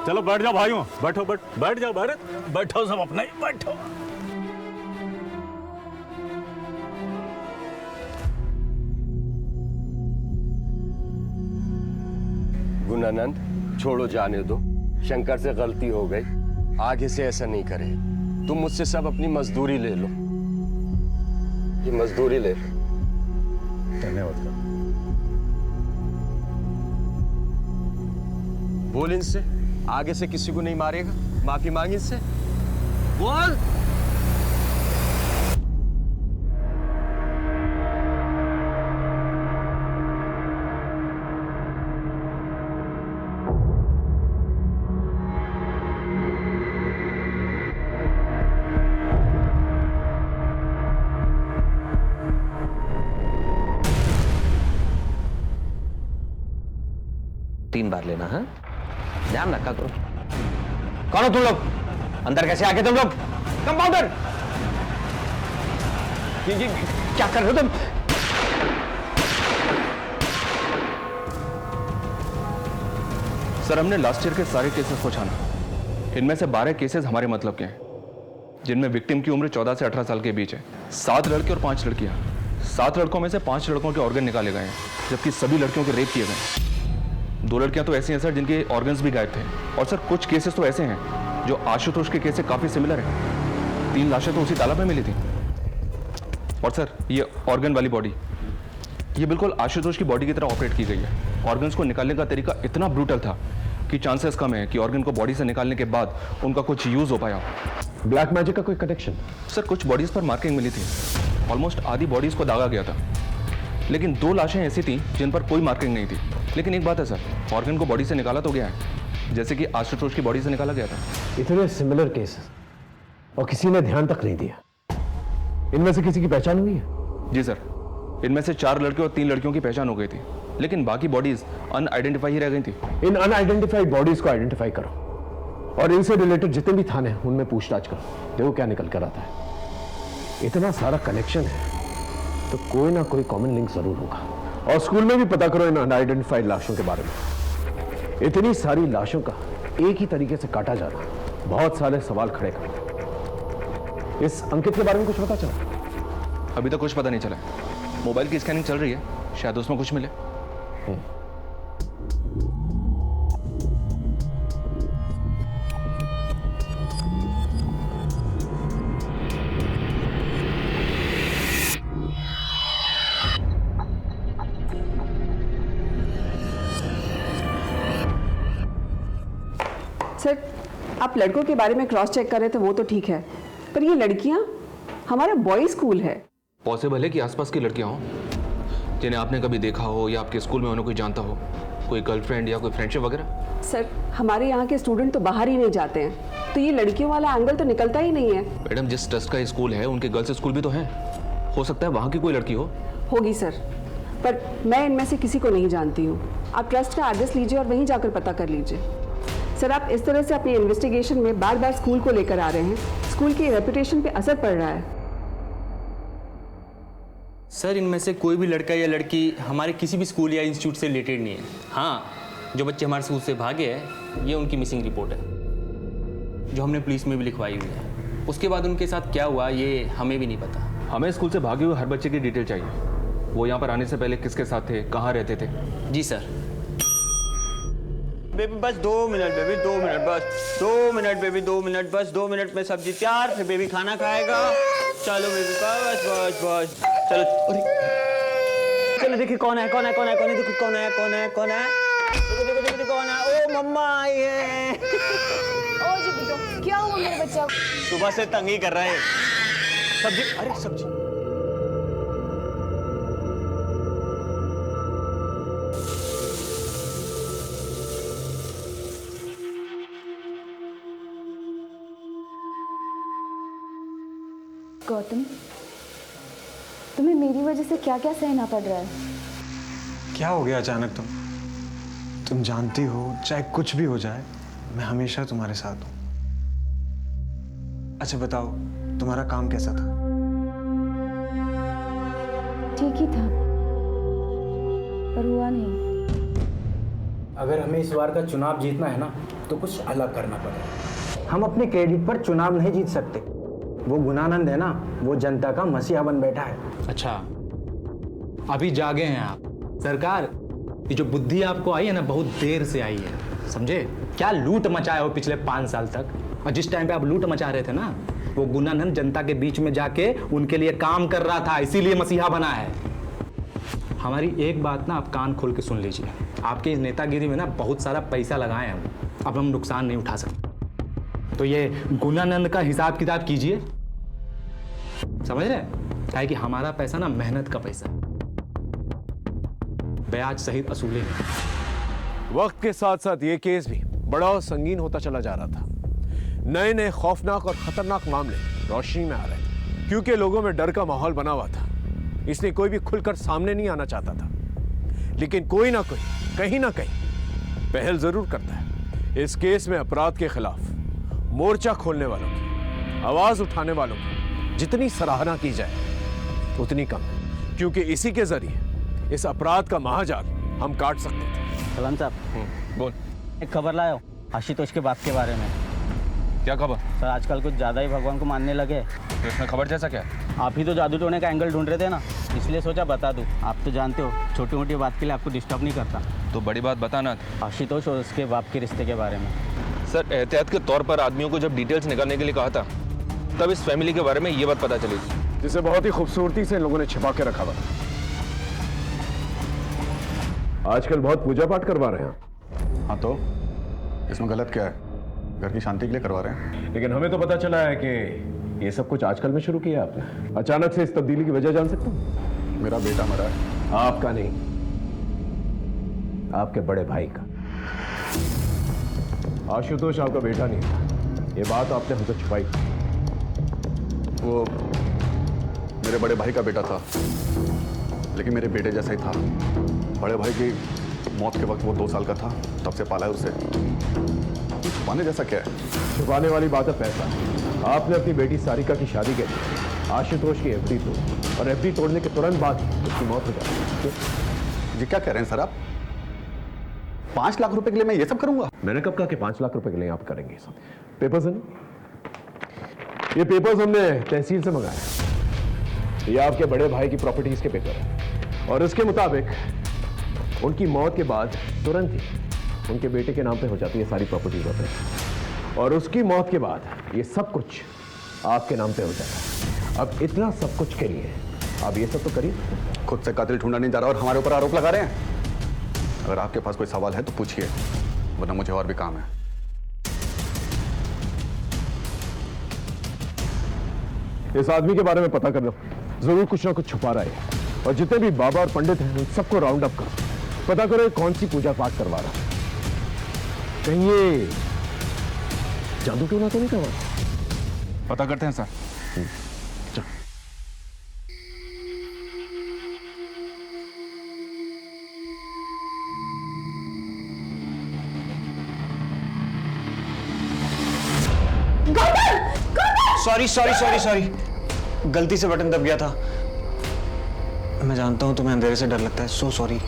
चलो बैठ जाओ भाइयों, बैठो, बैठ जाओ, बैठो सब अपना ही बैठो। गुणानंद, छोड़ो, जाने दो। शंकर से गलती हो गई, आगे से ऐसा नहीं करे। तुम मुझसे सब अपनी मजदूरी ले लो, ये मजदूरी ले लो। धन्यवाद। बोल इनसे, आगे से किसी को नहीं मारेगा। माफी मांग इनसे, बोल। तीन बार लेना है, ध्यान रखा करो। कौन हो तुम लोग? अंदर कैसे आके तुम लोग? कंपाउंडर, ये क्या कर रहे हो तुम? सर, हमने लास्ट ईयर के सारे केसेस को छाना। इनमें से 12 केसेस हमारे मतलब के हैं, जिनमें विक्टिम की उम्र 14 से 18 साल के बीच है। 7 लड़के और 5 लड़कियां। 7 लड़कों में से 5 लड़कों के ऑर्गन निकाले गए हैं, जबकि सभी लड़कियों के रेप किए गए। 2 लड़कियां तो ऐसी हैं सर जिनके ऑर्गन्स भी गायब थे। और सर कुछ केसेस तो ऐसे हैं जो आशुतोष के केस से काफी सिमिलर है। 3 लाशें तो उसी तालाब में मिली थी। और सर ये ऑर्गन वाली बॉडी, ये बिल्कुल आशुतोष की बॉडी की तरह ऑपरेट की गई है। ऑर्गन्स को निकालने का तरीका इतना ब्रूटल था कि चांसेस कम है कि ऑर्गन को बॉडी से निकालने के बाद उनका कुछ यूज हो पाया। ब्लैक मैजिक का कोई कनेक्शन? सर कुछ बॉडीज पर मार्किंग मिली थी, ऑलमोस्ट आधी बॉडीज को दागा गया था, लेकिन 2 लाशें ऐसी थी जिन पर कोई मार्किंग नहीं थी। लेकिन एक बात है सर, ऑर्गन को बॉडी से निकाला तो गया है, जैसे कि आशुतोष की बॉडी से निकाला गया था। इतने सिमिलर केसेस और किसी ने ध्यान तक नहीं दिया। इनमें से किसी की पहचान हुई है? जी सर, इनमें से 4 लड़के और 3 लड़कियों की पहचान हो गई थी, लेकिन बाकी बॉडीज अनआइडेंटिफाई ही रह गई थी। इन अनआइडेंटिफाइड बॉडीज को आइडेंटिफाई करो और इनसे रिलेटेड जितने भी थाने हैं उनमें पूछताछ करो, देखो क्या निकल कर आता है। इतना सारा कनेक्शन है तो कोई ना कोई कॉमन लिंक जरूर होगा। और स्कूल में भी पता करो इन अनआइडेंटिफाइड लाशों के बारे में। इतनी सारी लाशों का एक ही तरीके से काटा जाना बहुत सारे सवाल खड़े कर। इस अंकित के बारे में कुछ पता चला? अभी तक कुछ पता नहीं चला। मोबाइल की स्कैनिंग चल रही है, शायद उसमें कुछ मिले। सर, आप लड़कों के बारे में क्रॉस चेक कर रहे थे, वो तो ठीक है, पर ये लड़कियां, हमारा बॉयज स्कूल है। पॉसिबल है कि आसपास की लड़कियां हों जिन्हें आपने कभी देखा हो या आपके स्कूल में उन्हें कोई जानता हो, कोई गर्लफ्रेंड या कोई फ्रेंडशिप वगैरह। सर, हमारे यहाँ के स्टूडेंट तो बाहर ही नहीं जाते हैं, तो ये लड़कियों वाला एंगल तो निकलता ही नहीं है। मैडम, जिस ट्रस्ट का स्कूल है उनके गर्ल्स स्कूल भी तो हैं, हो सकता है वहाँ की कोई लड़की हो। होगी सर, पर मैं इनमें से किसी को नहीं जानती हूँ। आप ट्रस्ट का एड्रेस लीजिए और वहीं जाकर पता कर लीजिए। सर, आप इस तरह से अपनी इन्वेस्टिगेशन में बार बार स्कूल को लेकर आ रहे हैं, स्कूल की रेपुटेशन पे असर पड़ रहा है। सर, इनमें से कोई भी लड़का या लड़की हमारे किसी भी स्कूल या इंस्टीट्यूट से रिलेटेड नहीं है। हाँ, जो बच्चे हमारे स्कूल से भागे हैं, ये उनकी मिसिंग रिपोर्ट है, जो हमने पुलिस में भी लिखवाई हुई है। उसके बाद उनके साथ क्या हुआ ये हमें भी नहीं पता। हमें स्कूल से भागे हुए हर बच्चे की डिटेल चाहिए। वो यहाँ पर आने से पहले किसके साथ थे, कहाँ रहते थे। जी सर। बेबी बस 2 मिनट, बेबी 2 मिनट, बस 2 मिनट, बेबी 2 मिनट, बस 2 मिनट में सब्जी तैयार, फिर बेबी खाना खाएगा। चलो बेबी बस बस बस चलो। चलो देखिए कौन है, कौन है, कौन है, कौन है, देखो कौन है, कौन है, कौन है, देखो देखो देखो देखो कौन है। ओ मम्मा आई है। ओ जी बेटो, क्या हुआ मेरे बच्चा? सुबह से तंग ही कर रहा है। सब्जी, अरे सब्जी। गौतम, तुम्हें मेरी वजह से क्या क्या सहना पड़ रहा है? क्या हो गया अचानक? तुम जानती हो चाहे कुछ भी हो जाए मैं हमेशा तुम्हारे साथ हूं। अच्छा बताओ, तुम्हारा काम कैसा था? ठीक ही था, पर हुआ नहीं। अगर हमें इस बार का चुनाव जीतना है ना, तो कुछ अलग करना पड़ेगा। हम अपने क्रेडिट पर चुनाव नहीं जीत सकते। वो गुणानंद है ना, वो जनता का मसीहा बन बैठा है। अच्छा, अभी जागे हैं आप। सरकार, ये जो बुद्धि आपको आई है ना, बहुत देर से आई है, समझे? क्या लूट मचाए हो पिछले 5 साल तक। और जिस टाइम पे आप लूट मचा रहे थे ना, वो गुणानंद जनता के बीच में जाके उनके लिए काम कर रहा था, इसीलिए मसीहा बना है। हमारी एक बात ना आप कान खोल के सुन लीजिए। आपकी इस नेतागिरी में ना बहुत सारा पैसा लगाए हम, अब हम नुकसान नहीं उठा सकते। तो ये गुणानंद का हिसाब किताब कीजिए, समझ रहे? क्या कि हमारा पैसा ना मेहनत का पैसा, ब्याज सहित असूले। वक्त के साथ साथ ये केस भी बड़ा और संगीन होता चला जा रहा था। नए नए खौफनाक और खतरनाक मामले रोशनी में आ रहे थे, क्योंकि लोगों में डर का माहौल बना हुआ था। इसलिए कोई भी खुलकर सामने नहीं आना चाहता था, लेकिन कोई ना कोई कहीं ना कहीं पहल जरूर करता है। इस केस में अपराध के खिलाफ मोर्चा खोलने वालों की, आवाज उठाने वालों की जितनी सराहना की जाए उतनी कम है, क्योंकि इसी के जरिए इस अपराध का महाजाल हम काट सकते थे। सलाम साहब, बोल। एक खबर लाया आशुतोष के बाप के बारे में। क्या खबर? सर आजकल कुछ ज़्यादा ही भगवान को मानने लगे। तो इसमें खबर जैसा क्या? आप ही तो जादू टोने का एंगल ढूंढ रहे थे ना, इसलिए सोचा बता दूं। आप तो जानते हो छोटी मोटी बात के लिए आपको डिस्टर्ब नहीं करता। तो बड़ी बात बताना। आशुतोष और उसके बाप के रिश्ते के बारे में। सर, एहतियात के तौर पर आदमियों को जब डिटेल्स निकालने के लिए कहा था, तब इस फैमिली के बारे में ये बात पता चली, जिसे बहुत ही खूबसूरती से लोगों ने छिपा के रखा हुआ। आजकल बहुत पूजा पाठ करवा रहे हैं। हाँ, तो इसमें गलत क्या है? घर की शांति के लिए करवा रहे हैं। लेकिन हमें तो पता चला है कि ये सब कुछ आजकल में शुरू किया आपने। अचानक से इस तब्दीली की वजह जान सकता हूँ? मेरा बेटा मरा है। आपका नहीं, आपके बड़े भाई का। आशुतोष आपका बेटा नहीं था, ये बात आपने हमसे छुपाई। वो मेरे बड़े भाई का बेटा था, लेकिन मेरे बेटे जैसा ही था। बड़े भाई की मौत के वक्त वो 2 साल का था, तब से पाला है उसे। छुपाने जैसा क्या है? छुपाने वाली बात है पैसा। आपने अपनी बेटी सारिका की शादी के लिए आशुतोष की एफडी तोड़ी, और एफडी तोड़ने के तुरंत बाद उसकी मौत हो जाती। जी क्या कह रहे हैं सर आप? 5 लाख रुपए के लिए मैं ये सब करूंगा? मैंने कब कहा कि 5 लाख रुपए के लिए आप करेंगे सब? पेपर्स हैं, ये पेपर्स हमने तहसील से मंगाए। ये आपके बड़े भाई की प्रॉपर्टीज के पेपर है, और इसके मुताबिक उनकी मौत के बाद तुरंत ही उनके बेटे के नाम पे हो जाती है सारी प्रॉपर्टीज होते हैं, और उसकी मौत के बाद ये सब कुछ आपके नाम पे हो जाता है। अब इतना सब कुछ के लिए आप ये सब तो करिए। खुद से कातिल ढूंढा नहीं जा रहा और हमारे ऊपर आरोप लगा रहे हैं। अगर आपके पास कोई सवाल है तो पूछिए, वरना मुझे और भी काम है। इस आदमी के बारे में पता करना, जरूर कुछ ना कुछ छुपा रहा है। और जितने भी बाबा और पंडित हैं उन सबको राउंड अप करो, पता करो कौन सी पूजा पाठ करवा रहा है। कहीं ये जादू टोना तो नहीं करवा? पता करते हैं sir. Sorry sorry sorry sorry, गलती से बटन दब गया था। मैं जानता हूँ तुम्हें अंधेरे से डर लगता है, सो सॉरी।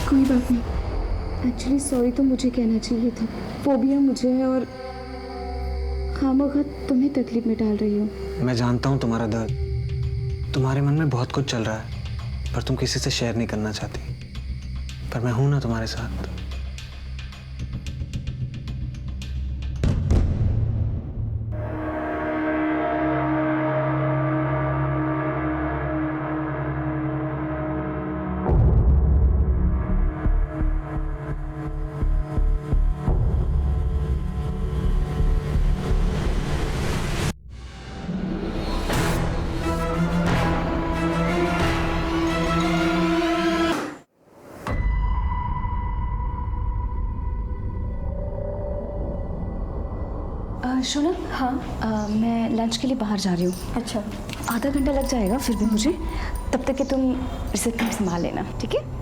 कोई बात नहीं, एक्चुअली सॉरी तो मुझे कहना चाहिए था। फोबिया मुझे है और खामखा तुम्हें तकलीफ में डाल रही हूँ। मैं जानता हूँ तुम्हारा दर्द, तुम्हारे मन में बहुत कुछ चल रहा है, पर तुम किसी से शेयर नहीं करना चाहती। पर मैं हूं ना तुम्हारे साथ। शोनम, हाँ मैं लंच के लिए बाहर जा रही हूँ। अच्छा, आधा घंटा लग जाएगा फिर भी मुझे, तब तक कि तुम रिसेप्शन संभाल लेना, ठीक है?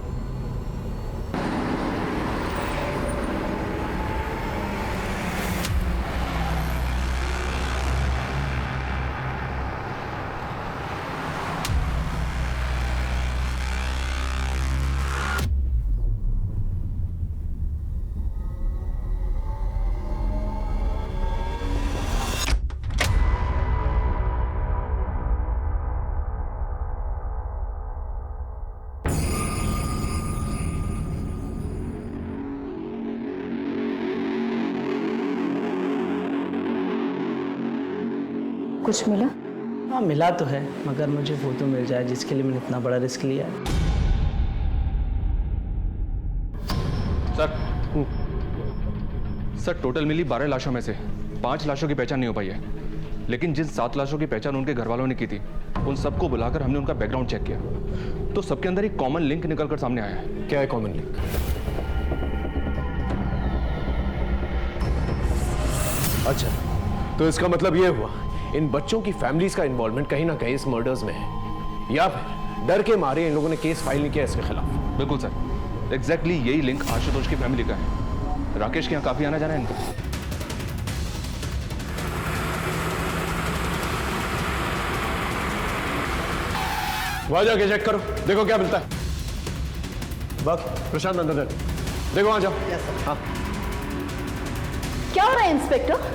कुछ मिला? हाँ मिला तो है, मगर मुझे वो तो मिल जाए जिसके लिए मैंने इतना बड़ा रिस्क लिया है। सर टोटल मिली 12 लाशों में से 5 लाशों की पहचान नहीं हो पाई है, लेकिन जिन 7 लाशों की पहचान उनके घर वालों ने की थी, उन सबको बुलाकर हमने उनका बैकग्राउंड चेक किया, तो सबके अंदर एक कॉमन लिंक निकलकर सामने आया है। क्या है कॉमन लिंक? अच्छा, तो इसका मतलब ये हुआ इन बच्चों की फैमिलीज का इन्वॉल्वमेंट कहीं ना कहीं इस मर्डर्स में है, या फिर डर के मारे इन लोगों ने केस फाइल नहीं किया इसके खिलाफ। बिल्कुल सर, एग्जैक्टली यही लिंक आशुतोष की फैमिली का है। राकेश के यहाँ काफी आना जाना है इनका। वहां जाके चेक करो, देखो क्या मिलता है। बस प्रशांत अंदर देखो, वहां जाओ। हाँ। क्या हो रहा है इंस्पेक्टर?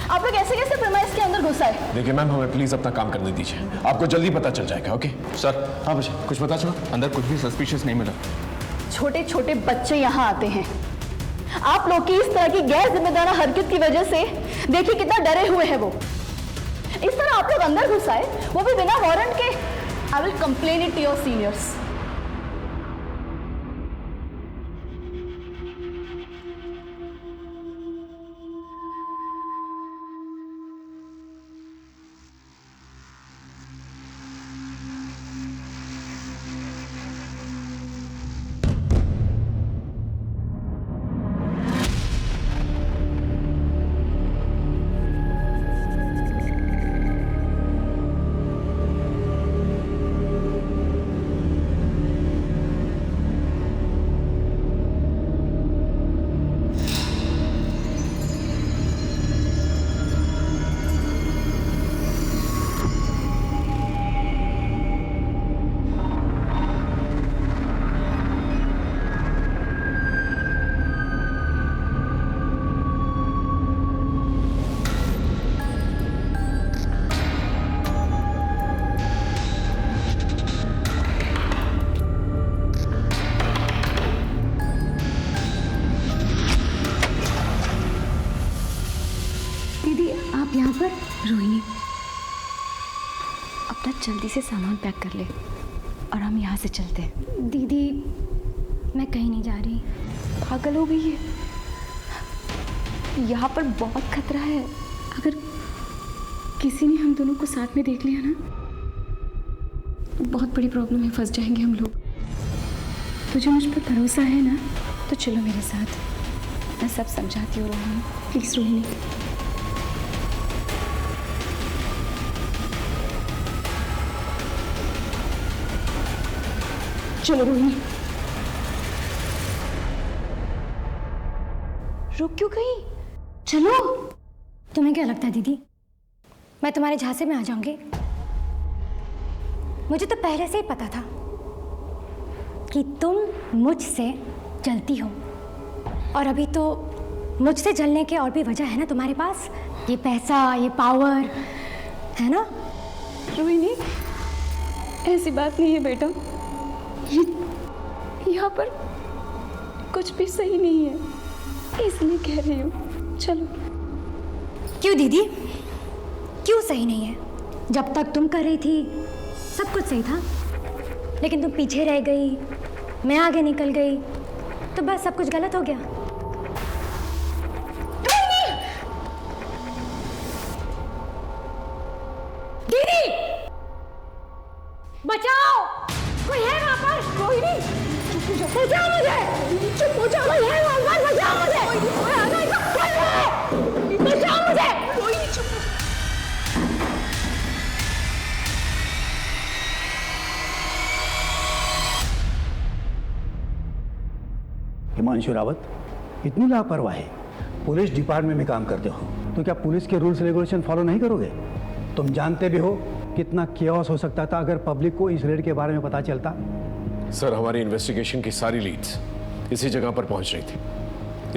आप लोग ऐसे कैसे प्रेमाइस के अंदर घुस आए? देखिए मैम, हमें प्लीज अपना काम करने दीजिए, आपको जल्दी पता चल जाएगा। Okay sir. हाँ बच्चे, कुछ पता चला? अंदर कुछ भी सस्पिशियस नहीं मिला। छोटे छोटे बच्चे यहाँ आते हैं, आप लोग की इस तरह की गैर जिम्मेदार हरकत की वजह से देखिए कितना डरे हुए हैं वो। इस तरह आप लोग अंदर घुस आए, वो भी बिना वारंट के। I will complain it to your seniors. यहाँ पर रोहिणी, अपना जल्दी से सामान पैक कर ले और हम यहाँ से चलते हैं। दीदी मैं कहीं नहीं जा रही। पागल हो गई है, यहाँ पर बहुत खतरा है। अगर किसी ने हम दोनों को साथ में देख लिया ना, तो बहुत बड़ी प्रॉब्लम में फंस जाएंगे हम लोग। तुझे मुझ पर भरोसा है ना? तो चलो मेरे साथ, मैं सब समझाती हूँ रोहिणी। प्लीज़ रोहिणी। चलो रोहिणी। रुक क्यों गई? चलो। तुम्हें क्या लगता है दीदी, मैं तुम्हारे झांसे में आ जाऊंगी? मुझे तो पहले से ही पता था कि तुम मुझसे जलती हो, और अभी तो मुझसे जलने के और भी वजह है ना तुम्हारे पास। ये पैसा, ये पावर है ना? रोहिणी ऐसी बात नहीं है बेटा, यहाँ पर कुछ भी सही नहीं है, इसलिए कह रही हूँ। चलो। क्यों दीदी, क्यों सही नहीं है? जब तक तुम कर रही थी सब कुछ सही था, लेकिन तुम पीछे रह गई, मैं आगे निकल गई, तो बस सब कुछ गलत हो गया। दीदी बचाओ, कोई है वहां पर? कोई नहीं, बचाओ मुझे, चुप हो जाओ, कोई है वहां पर? बचाओ मुझे, बचाओ मुझे, कोई नहीं, चुप। हिमांशु रावत, इतनी लापरवाही। पुलिस डिपार्टमेंट में काम करते हो तो क्या पुलिस के रूल्स रेगुलेशन फॉलो नहीं करोगे? तुम जानते भी हो कितना केओस हो सकता था अगर पब्लिक को इस रेड के बारे में पता चलता। सर, हमारी इन्वेस्टिगेशन की सारी लीड्स इसी जगह पर पहुंच रही थी,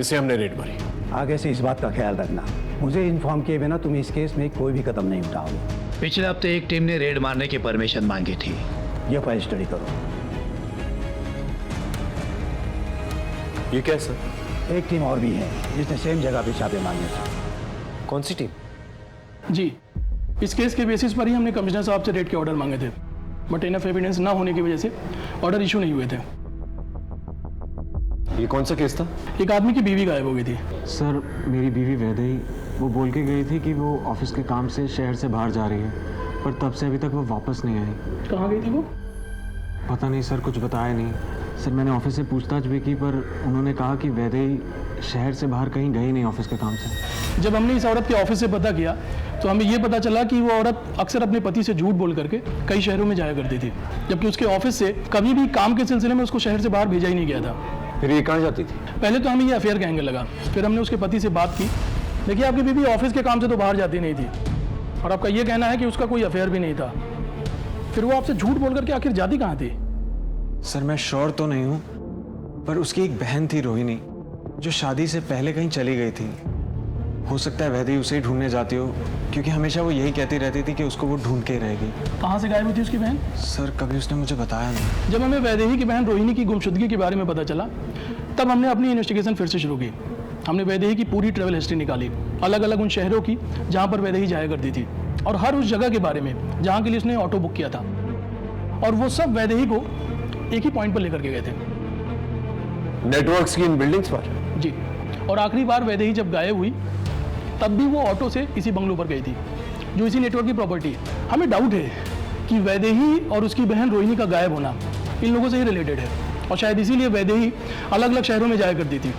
इसे हमने रेड मारी। आगे से इस बात का ख्याल रखना, मुझे इन्फॉर्म किए बिना तुम इस केस में कोई भी कदम नहीं उठाओगे। पिछले हफ्ते एक टीम ने रेड मारने की परमिशन मांगी थी। ये फाइल स्टडी करो। ये क्या सर? एक टीम और भी है जिसने सेम जगह पे छापे मारने थे। कौन सी टीम? जी, इस केस के बेसिस पर ही हमने कमिश्नर साहब से रेड के ऑर्डर मांगे थे, बट इनफ एविडेंस ना होने की वजह से ऑर्डर इशू नहीं हुए थे। ये कौन सा केस था? एक आदमी की बीवी गायब हो गई थी। सर, मेरी बीवी वैदेही, वो बोल के गई थी कि वो ऑफिस के काम से शहर से बाहर जा रही है, पर तब से अभी तक वो वापस नहीं आई। कहाँ गई थी वो? पता नहीं सर, कुछ बताया नहीं। सर, मैंने ऑफिस से पूछताछ भी की, पर उन्होंने कहा कि वैदेही शहर से बाहर कहीं गई नहीं ऑफिस के काम से। जब हमने इस औरत के ऑफिस से पता किया तो हमें ये पता चला कि वो औरत अक्सर अपने पति से झूठ बोल करके कई शहरों में जाया करती थी, जबकि उसके ऑफिस से कभी भी काम के सिलसिले में उसको शहर से बाहर भेजा ही नहीं गया था। फिर ये कहाँ जाती थी? पहले तो हमें ये अफेयर का एंगल लगा, फिर हमने उसके पति से बात की। देखिए, आपकी बीवी ऑफिस के काम से तो बाहर जाती नहीं थी, और आपका ये कहना है कि उसका कोई अफेयर भी नहीं था, फिर वो आपसे झूठ बोल करके आखिर जाती कहाँ थी? सर, मैं श्योर तो नहीं हूँ, पर उसकी एक बहन थी रोहिणी, जो शादी से पहले कहीं चली गई थी। हो सकता है वैदेही उसे ही ढूंढने जाती हो, क्योंकि हमेशा वो यही कहती रहती थी कि उसको वो ढूंढ के ही रहेगी। कहाँ से गायब हुई थी उसकी बहन? सर, कभी उसने मुझे बताया नहीं। जब हमें वैदेही की बहन रोहिणी की गुमशुदगी के बारे में पता चला, तब हमने अपनी इन्वेस्टिगेशन फिर से शुरू की। हमने वैदेही की पूरी ट्रैवल हिस्ट्री निकाली, अलग अलग उन शहरों की जहाँ पर वैदेही जाया करती थी, और हर उस जगह के बारे में जहाँ के लिए उसने ऑटो बुक किया था, और वो सब वैदेही को एक ही पॉइंट पर लेकर के गए थे, नेटवर्क्स की इन बिल्डिंग्स पर। जी, और आखिरी बार वैदेही जब गायब हुई तब भी वो ऑटो से इसी बंगलों पर गई थी, जो इसी नेटवर्क की प्रॉपर्टी है। हमें डाउट है कि वैदेही और उसकी बहन रोहिणी का गायब होना इन लोगों से ही रिलेटेड है, और शायद इसीलिए वैदेही अलग अलग शहरों में जाया करती थी,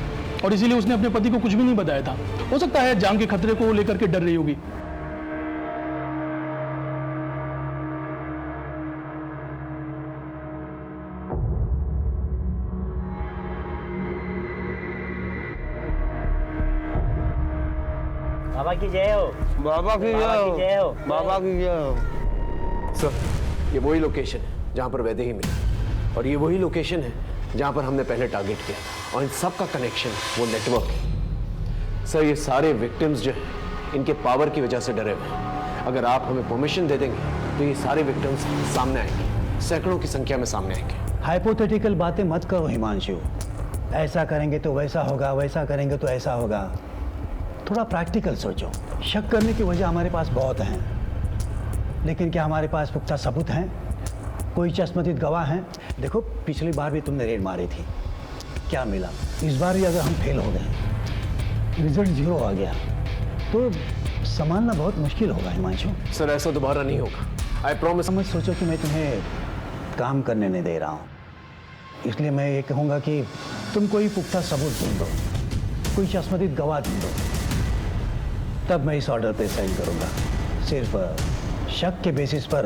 और इसीलिए उसने अपने पति को कुछ भी नहीं बताया था। हो सकता है जान के खतरे को लेकर के डर रही होगी। बाबा की जय हो। बाबा की जय हो। बाबा की जय हो। सर, ये वही लोकेशन है जहाँ पर वैदेही मिली, और ये वही लोकेशन है जहाँ पर हमने पहले टारगेट किया था, और इन सब का कनेक्शन वो नेटवर्क है। सर, ये सारे विक्टिम्स जो हैं इनके पावर की वजह से डरे हुए हैं। अगर आप हमें परमिशन दे देंगे तो ये सारे विक्टिम्स सामने आएंगे, सैकड़ों की संख्या में सामने आएंगे। हाइपोथेटिकल बातें मत करो हिमांशु। ऐसा करेंगे तो वैसा होगा, वैसा करेंगे तो ऐसा होगा। थोड़ा प्रैक्टिकल सोचो। शक करने की वजह हमारे पास बहुत हैं, लेकिन क्या हमारे पास पुख्ता सबूत हैं? कोई चश्मदीद गवाह हैं? देखो, पिछली बार भी तुमने रेड मारी थी, क्या मिला? इस बार भी अगर हम फेल हो गए, रिजल्ट 0 आ गया, तो संभालना बहुत मुश्किल होगा हिमांशु। सर, ऐसा दोबारा नहीं होगा, आई प्रॉमिस। मत सोचो कि मैं तुम्हें काम करने नहीं दे रहा हूँ, इसलिए मैं ये कहूँगा कि तुम कोई पुख्ता सबूत ढूंढो, कोई चश्मदीद गवाह ढूंढो, तब मैं इस ऑर्डर पे साइन करूँगा। सिर्फ शक के बेसिस पर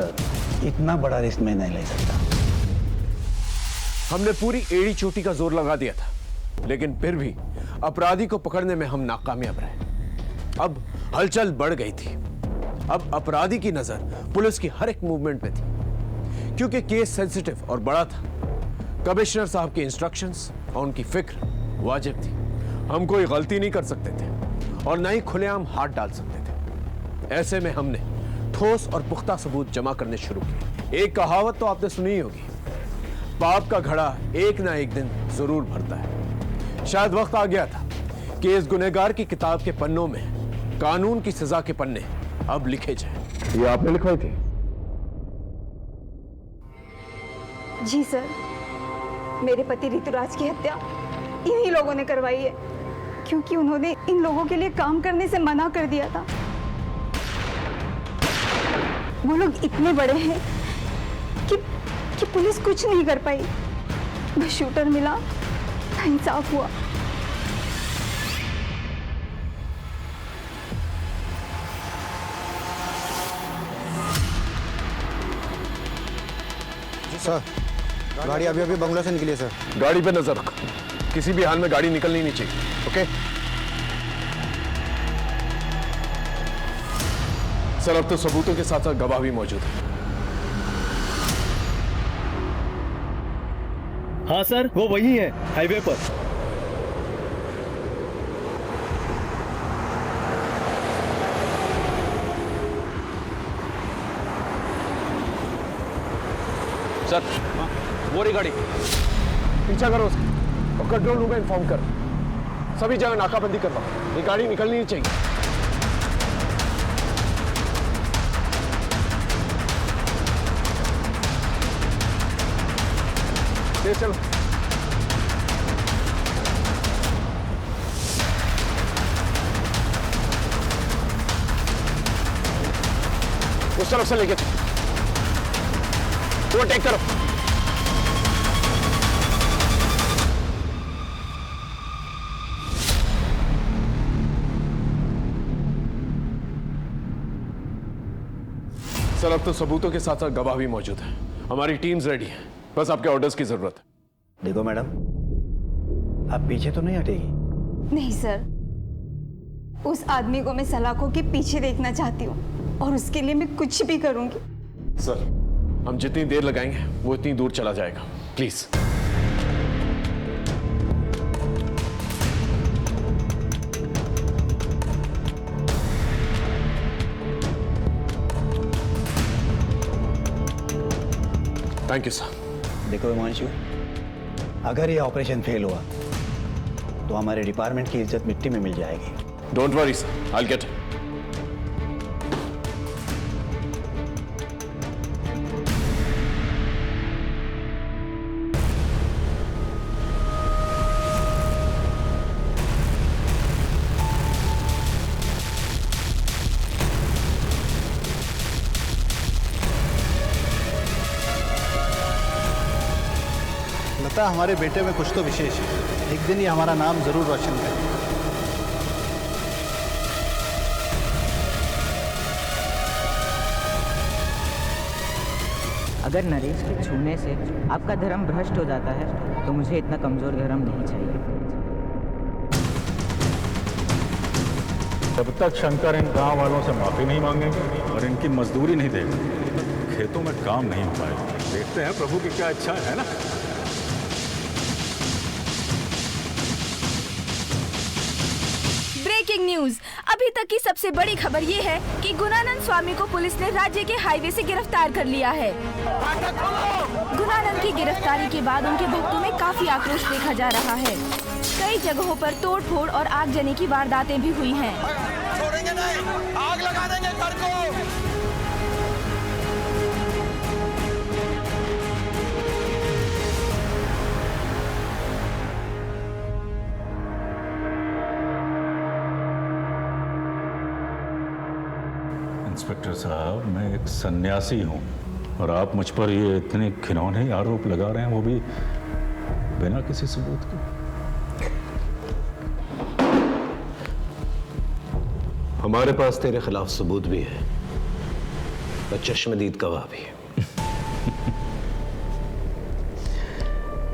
इतना बड़ा रिस्क मैं नहीं ले सकता। हमने पूरी एड़ी चोटी का जोर लगा दिया था, लेकिन फिर भी अपराधी को पकड़ने में हम नाकामयाब रहे। अब हलचल बढ़ गई थी। अब अपराधी की नजर पुलिस की हर एक मूवमेंट पे थी, क्योंकि केस सेंसिटिव और बड़ा था। कमिश्नर साहब की इंस्ट्रक्शंस और उनकी फिक्र वाजिब थी। हम कोई गलती नहीं कर सकते थे और ना ही खुलेआम हाथ डाल सकते थे। ऐसे में हमने ठोस और पुख्ता सबूत जमा करने शुरू किए। एक कहावत तो आपने सुनी ही होगी, पाप का घड़ा एक ना एक दिन जरूर भरता है। शायद वक्त आ गया था कि इस गुनहगार की किताब के पन्नों में कानून की सजा के पन्ने अब लिखे जाए। ये आपने लिखवाई थी? जी सर, मेरे पति ऋतुराज की हत्या इन्हीं लोगों ने करवाई है, क्योंकि उन्होंने इन लोगों के लिए काम करने से मना कर दिया था। वो लोग इतने बड़े हैं कि पुलिस कुछ नहीं कर पाई। बस शूटर मिला, इंसाफ हुआ। सर, गाड़ी अभी अभी बंगलो से निकली है सर। गाड़ी पे नजर रख, किसी भी हाल में गाड़ी निकलनी नहीं चाहिए। ओके सर, अब तो सबूतों के साथ साथ गवाह भी मौजूद है। हाँ सर, वो वही है हाईवे पर। सर, वो रही गाड़ी, पीछा करो उसका और कंट्रोल रूम में इन्फॉर्म कर, सभी जगह नाकाबंदी करवाओ। ये गाड़ी निकलनी नहीं चाहिए। तेज चलो। उस तरफ से लेके वो टेक करो। सर, अब तो सबूतों के साथ साथ गवाह भी मौजूद है। हमारी टीम्स रेडी है, बस आपके ऑर्डर्स की जरूरत है। देखो मैडम, आप पीछे तो नहीं हटेगी? नहीं सर, उस आदमी को मैं सलाखों के पीछे देखना चाहती हूँ और उसके लिए मैं कुछ भी करूंगी। सर, हम जितनी देर लगाएंगे वो इतनी दूर चला जाएगा, प्लीज। Thank you sir. देखो हिमांशु, अगर ये ऑपरेशन फेल हुआ तो हमारे डिपार्टमेंट की इज्जत मिट्टी में मिल जाएगी। Don't worry sir, I will get it. लगता है हमारे बेटे में कुछ तो विशेष है। एक दिन ये हमारा नाम जरूर रोशन करेगा। अगर नरेश के छूने से आपका धर्म भ्रष्ट हो जाता है तो मुझे इतना कमजोर धर्म नहीं चाहिए। जब तक शंकर इन गांव वालों से माफी नहीं मांगेंगे और इनकी मजदूरी नहीं देंगे, खेतों में काम नहीं हो पाएगा। देखते हैं प्रभु की क्या इच्छा है ना। ब्रेकिंग न्यूज, अभी तक की सबसे बड़ी खबर ये है कि गुणानंद स्वामी को पुलिस ने राज्य के हाईवे से गिरफ्तार कर लिया है। गुणानंद की गिरफ्तारी के बाद उनके भक्तों में काफी आक्रोश देखा जा रहा है। कई जगहों पर तोड़फोड़ और आगजनी की वारदातें भी हुई हैं। छोड़ेंगे नहीं, आग लगा देंगे घर को। इंस्पेक्टर साहब, मैं एक सन्यासी हूं और आप मुझ पर ये इतने घिनौने आरोप लगा रहे हैं, वो भी बिना किसी सबूत के। हमारे पास तेरे खिलाफ सबूत भी है और चश्मदीद गवाह भी है।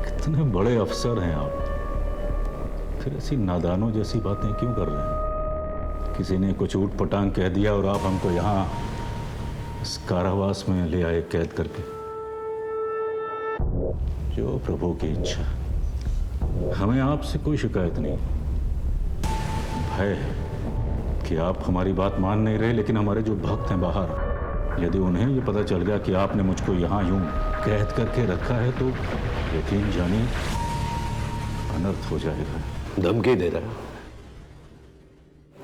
कितने बड़े अफसर हैं आप, फिर ऐसी नादानों जैसी बातें क्यों कर रहे हैं? किसी ने कुछ ऊट पटांग कह दिया और आप हमको यहाँ इस कारावास में ले आए कैद करके। जो प्रभु की इच्छा, हमें आपसे कोई शिकायत नहीं। भय है कि आप हमारी बात मान नहीं रहे, लेकिन हमारे जो भक्त हैं बाहर, यदि उन्हें ये पता चल गया कि आपने मुझको यहाँ यूं कैद करके रखा है तो यकीन जानिए अनर्थ हो जाएगा। धमकी दे रहा है,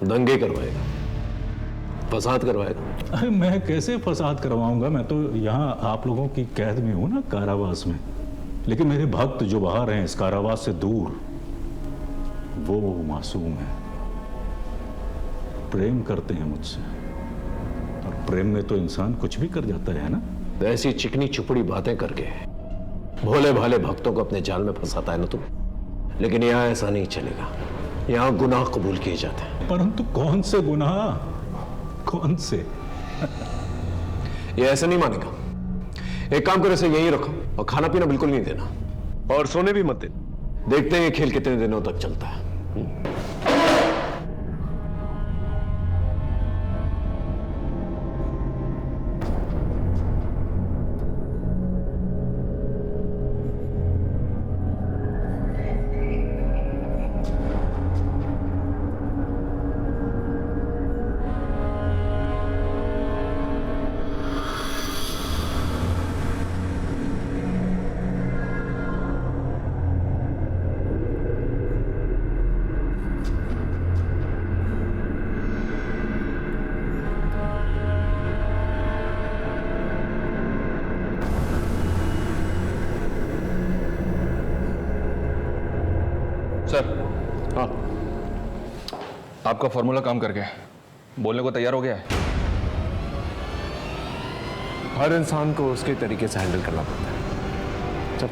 दंगे करवाएगा, फसाद करवाएगा। अरे मैं कैसे फसाद करवाऊंगा? मैं तो यहाँ आप लोगों की कैद में हूं ना, कारावास में। लेकिन मेरे भक्त जो बाहर हैं इस कारावास से दूर, वो मासूम है, प्रेम करते हैं मुझसे। और प्रेम में तो इंसान कुछ भी कर जाता है ना। ऐसी चिकनी चुपड़ी बातें करके भोले भाले भक्तों को अपने जाल में फंसाता है ना तुम। लेकिन यहाँ ऐसा नहीं चलेगा, यहाँ गुनाह कबूल किए जाते हैं। परंतु कौन से गुनाह? कौन से? ये ऐसा नहीं मानेगा। एक काम करो, इसे यहीं रखो और खाना पीना बिल्कुल नहीं देना और सोने भी मत देना। देखते हैं ये खेल कितने दिनों तक चलता है। सर, हाँ, आपका फॉर्मूला काम कर गया, बोलने को तैयार हो गया है। हर इंसान को उसके तरीके से हैंडल करना पड़ता है। चल।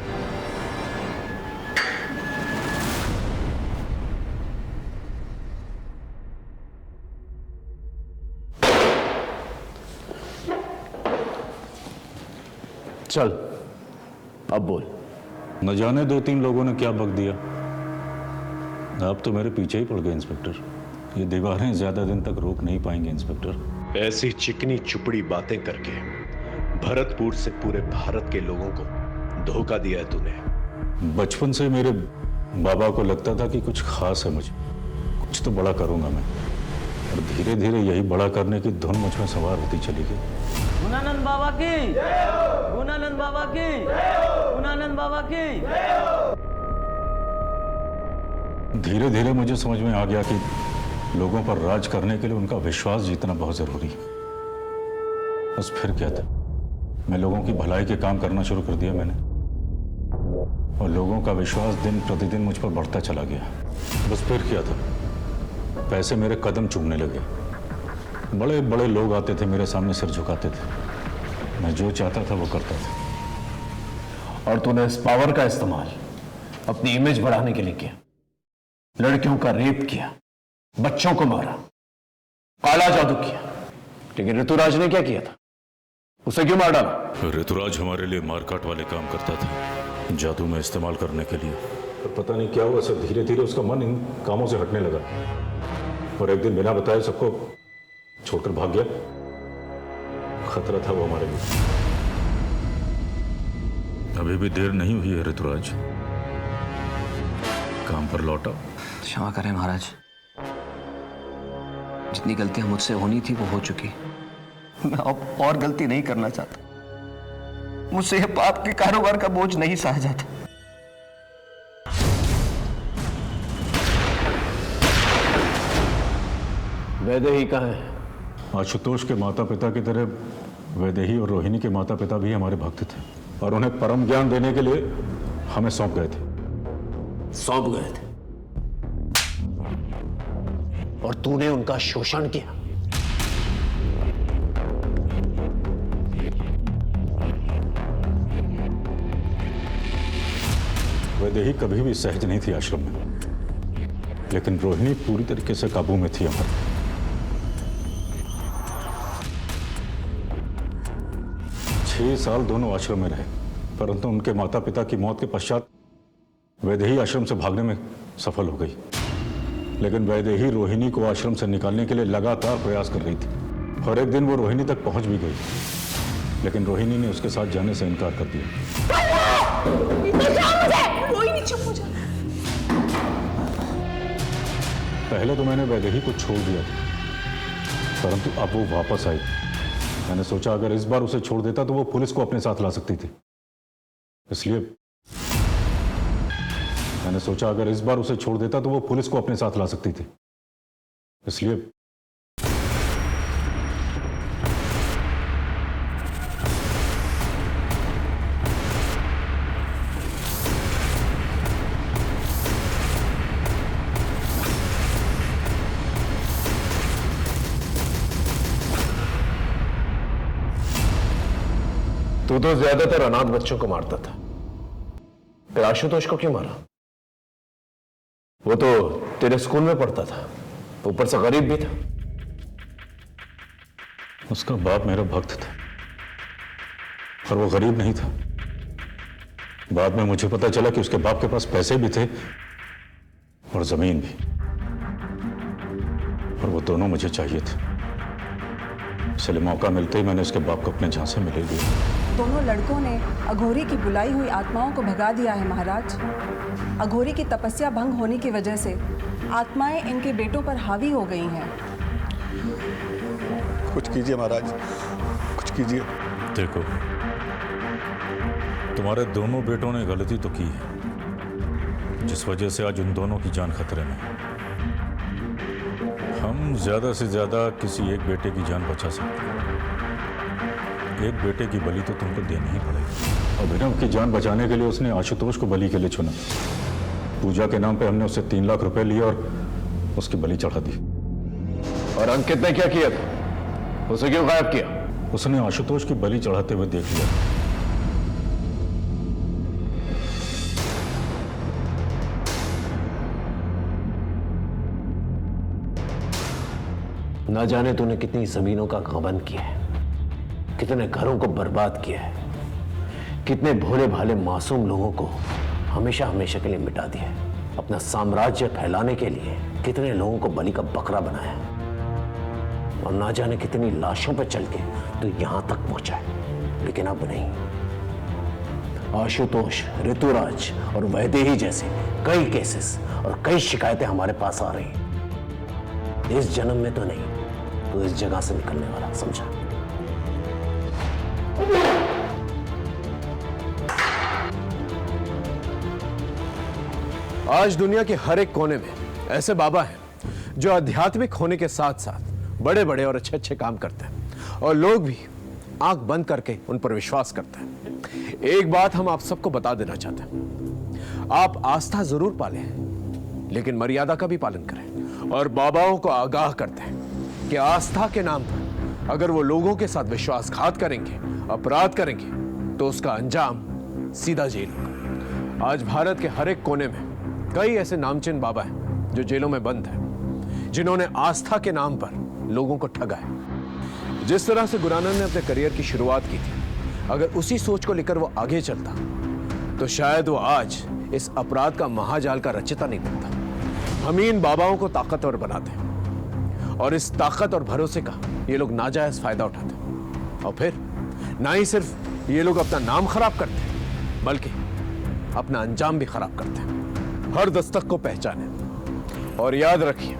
चल, अब बोल। न जाने 2-3 लोगों ने क्या बक दिया। आप तो मेरे पीछे ही पड़ गए इंस्पेक्टर। ये दीवारें ज्यादा दिन तक रोक नहीं पाएंगे इंस्पेक्टर। ऐसी चिकनी चुपड़ी बातें करके भरतपुर से पूरे भारत के लोगों को धोखा दिया है तूने। बचपन से मेरे बाबा को लगता था कि कुछ खास है मुझे, कुछ तो बड़ा करूंगा मैं। और धीरे धीरे यही बड़ा करने की धुन मुझ में सवार होती चली गई। गुणानंद बाबा की, गुणानंद बाबा की, गुणानंद बाबा की। धीरे धीरे मुझे समझ में आ गया कि लोगों पर राज करने के लिए उनका विश्वास जीतना बहुत जरूरी है। बस फिर क्या था, मैं लोगों की भलाई के काम करना शुरू कर दिया मैंने, और लोगों का विश्वास दिन प्रतिदिन मुझ पर बढ़ता चला गया। बस फिर क्या था, पैसे मेरे कदम चूमने लगे। बड़े बड़े लोग आते थे मेरे सामने, सिर झुकाते थे। मैं जो चाहता था वो करता था। और तूने इस पावर का इस्तेमाल अपनी इमेज बढ़ाने के लिए किया। लड़कियों का रेप किया, बच्चों को मारा, काला जादू किया। लेकिन ऋतुराज ने क्या किया था? उसे क्यों मार डाला? ऋतुराज हमारे लिए मारकाट वाले काम करता था, जादू में इस्तेमाल करने के लिए। पर पता नहीं क्या हुआ, सब धीरे धीरे उसका मन इन कामों से हटने लगा और एक दिन बिना बताए सबको छोड़कर भाग गया। खतरा था वो हमारे लिए। अभी भी देर नहीं हुई है ऋतुराज, काम पर लौटा। क्षमा करें महाराज, जितनी गलतियां मुझसे होनी थी वो हो चुकी। मैं अब और गलती नहीं करना चाहता। मुझसे यह पाप के कारोबार का बोझ नहीं सहा जाता। वैदेही कहाँ है? आशुतोष के माता पिता की तरह वैदेही और रोहिणी के माता पिता भी हमारे भक्त थे, और उन्हें परम ज्ञान देने के लिए हमें सौंप गए थे। सौंप गए थे और तूने उनका शोषण किया। वैदेही कभी भी सहज नहीं थी आश्रम में, लेकिन रोहिणी पूरी तरीके से काबू में थी हमारे। 6 साल दोनों आश्रम में रहे, परंतु उनके माता पिता की मौत के पश्चात वैदेही आश्रम से भागने में सफल हो गई। लेकिन वैदेही रोहिणी को आश्रम से निकालने के लिए लगातार प्रयास कर रही थी, और एक दिन वो रोहिणी तक पहुंच भी गई, लेकिन रोहिणी ने उसके साथ जाने से इनकार कर दिया। रोहिणी चुप हो जा। पहले तो मैंने वैदेही को छोड़ दिया था, परंतु अब वो वापस आई मैंने सोचा अगर इस बार उसे छोड़ देता तो वो पुलिस को अपने साथ ला सकती थी, इसलिए मैंने सोचा अगर इस बार उसे छोड़ देता तो वो पुलिस को अपने साथ ला सकती थी, इसलिए तू तो ज्यादातर अनाथ बच्चों को मारता था, फिर आशुतोष को क्यों मारा? वो तो तेरे स्कूल में पढ़ता था, ऊपर से गरीब भी था। उसका बाप मेरा भक्त था, पर वो गरीब नहीं था। बाद में मुझे पता चला कि उसके बाप के पास पैसे भी थे और जमीन भी, और वो दोनों मुझे चाहिए थे। इसलिए मौका मिलते ही मैंने उसके बाप को अपने झांसे में ले लिया। दोनों लड़कों ने अघोरी की बुलाई हुई आत्माओं को भगा दिया है महाराज। अघोरी की तपस्या भंग होने की वजह से आत्माएं इनके बेटों पर हावी हो गई हैं। कुछ कीजिए महाराज, कुछ कीजिए। देखो, तुम्हारे दोनों बेटों ने गलती तो की है, जिस वजह से आज उन दोनों की जान खतरे में। हम ज्यादा से ज्यादा किसी एक बेटे की जान बचा सकते हैं। एक बेटे की बलि तो तुमको देनी ही पड़ेगी। अभिनव की जान बचाने के लिए उसने आशुतोष को बलि के लिए चुना। पूजा के नाम पे हमने उससे 3 लाख रुपए लिए और उसकी बलि चढ़ा दी। और अंकित ने क्या किया था? उसे क्यों गायब किया? उसने आशुतोष की बलि चढ़ाते हुए देख लिया। ना जाने तूने कितनी जमीनों का घमंड किया है, कितने घरों को बर्बाद किया है, कितने भोले भाले मासूम लोगों को हमेशा हमेशा के लिए मिटा दिया है। अपना साम्राज्य फैलाने के लिए कितने लोगों को बलि का बकरा बनाया, और ना जाने कितनी लाशों पर चल के तो यहां तक पहुंचा है। लेकिन अब नहीं। आशुतोष, ऋतुराज और वैदेही जैसे कई केसेस और कई शिकायतें हमारे पास आ रही हैं। इस जन्म में तो नहीं, तो इस जगह से निकलने वाला, समझा? आज दुनिया के हर एक कोने में ऐसे बाबा हैं जो आध्यात्मिक होने के साथ साथ बड़े बड़े और अच्छे अच्छे काम करते हैं, और लोग भी आंख बंद करके उन पर विश्वास करते हैं। एक बात हम आप सबको बता देना चाहते हैं, आप आस्था जरूर पालें, लेकिन मर्यादा का भी पालन करें। और बाबाओं को आगाह करते हैं कि आस्था के नाम पर अगर वो लोगों के साथ विश्वासघात करेंगे, अपराध करेंगे, तो उसका अंजाम सीधा जेल होगा। आज भारत के हर एक कोने में कई ऐसे नामचीन बाबा हैं जो जेलों में बंद हैं, जिन्होंने आस्था के नाम पर लोगों को ठगा है। जिस तरह से गुरुनानक ने अपने करियर की शुरुआत की थी, अगर उसी सोच को लेकर वो आगे चलता तो शायद वो आज इस अपराध का महाजाल का रचयिता नहीं बनता। हम इन बाबाओं को ताकतवर बनाते हैं, और इस ताकत और भरोसे का ये लोग नाजायज फायदा उठाते हैं। और फिर ना ही सिर्फ ये लोग अपना नाम खराब करते हैं, बल्कि अपना अंजाम भी खराब करते हैं। हर दस्तक को पहचाने, और याद रखिए,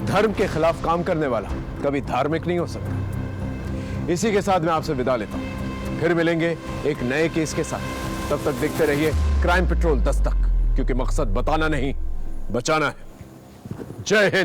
धर्म के खिलाफ काम करने वाला कभी धार्मिक नहीं हो सकता। इसी के साथ मैं आपसे विदा लेता हूं, फिर मिलेंगे एक नए केस के साथ। तब तक देखते रहिए क्राइम पेट्रोल दस्तक, क्योंकि मकसद बताना नहीं, बचाना है। जय हिंद।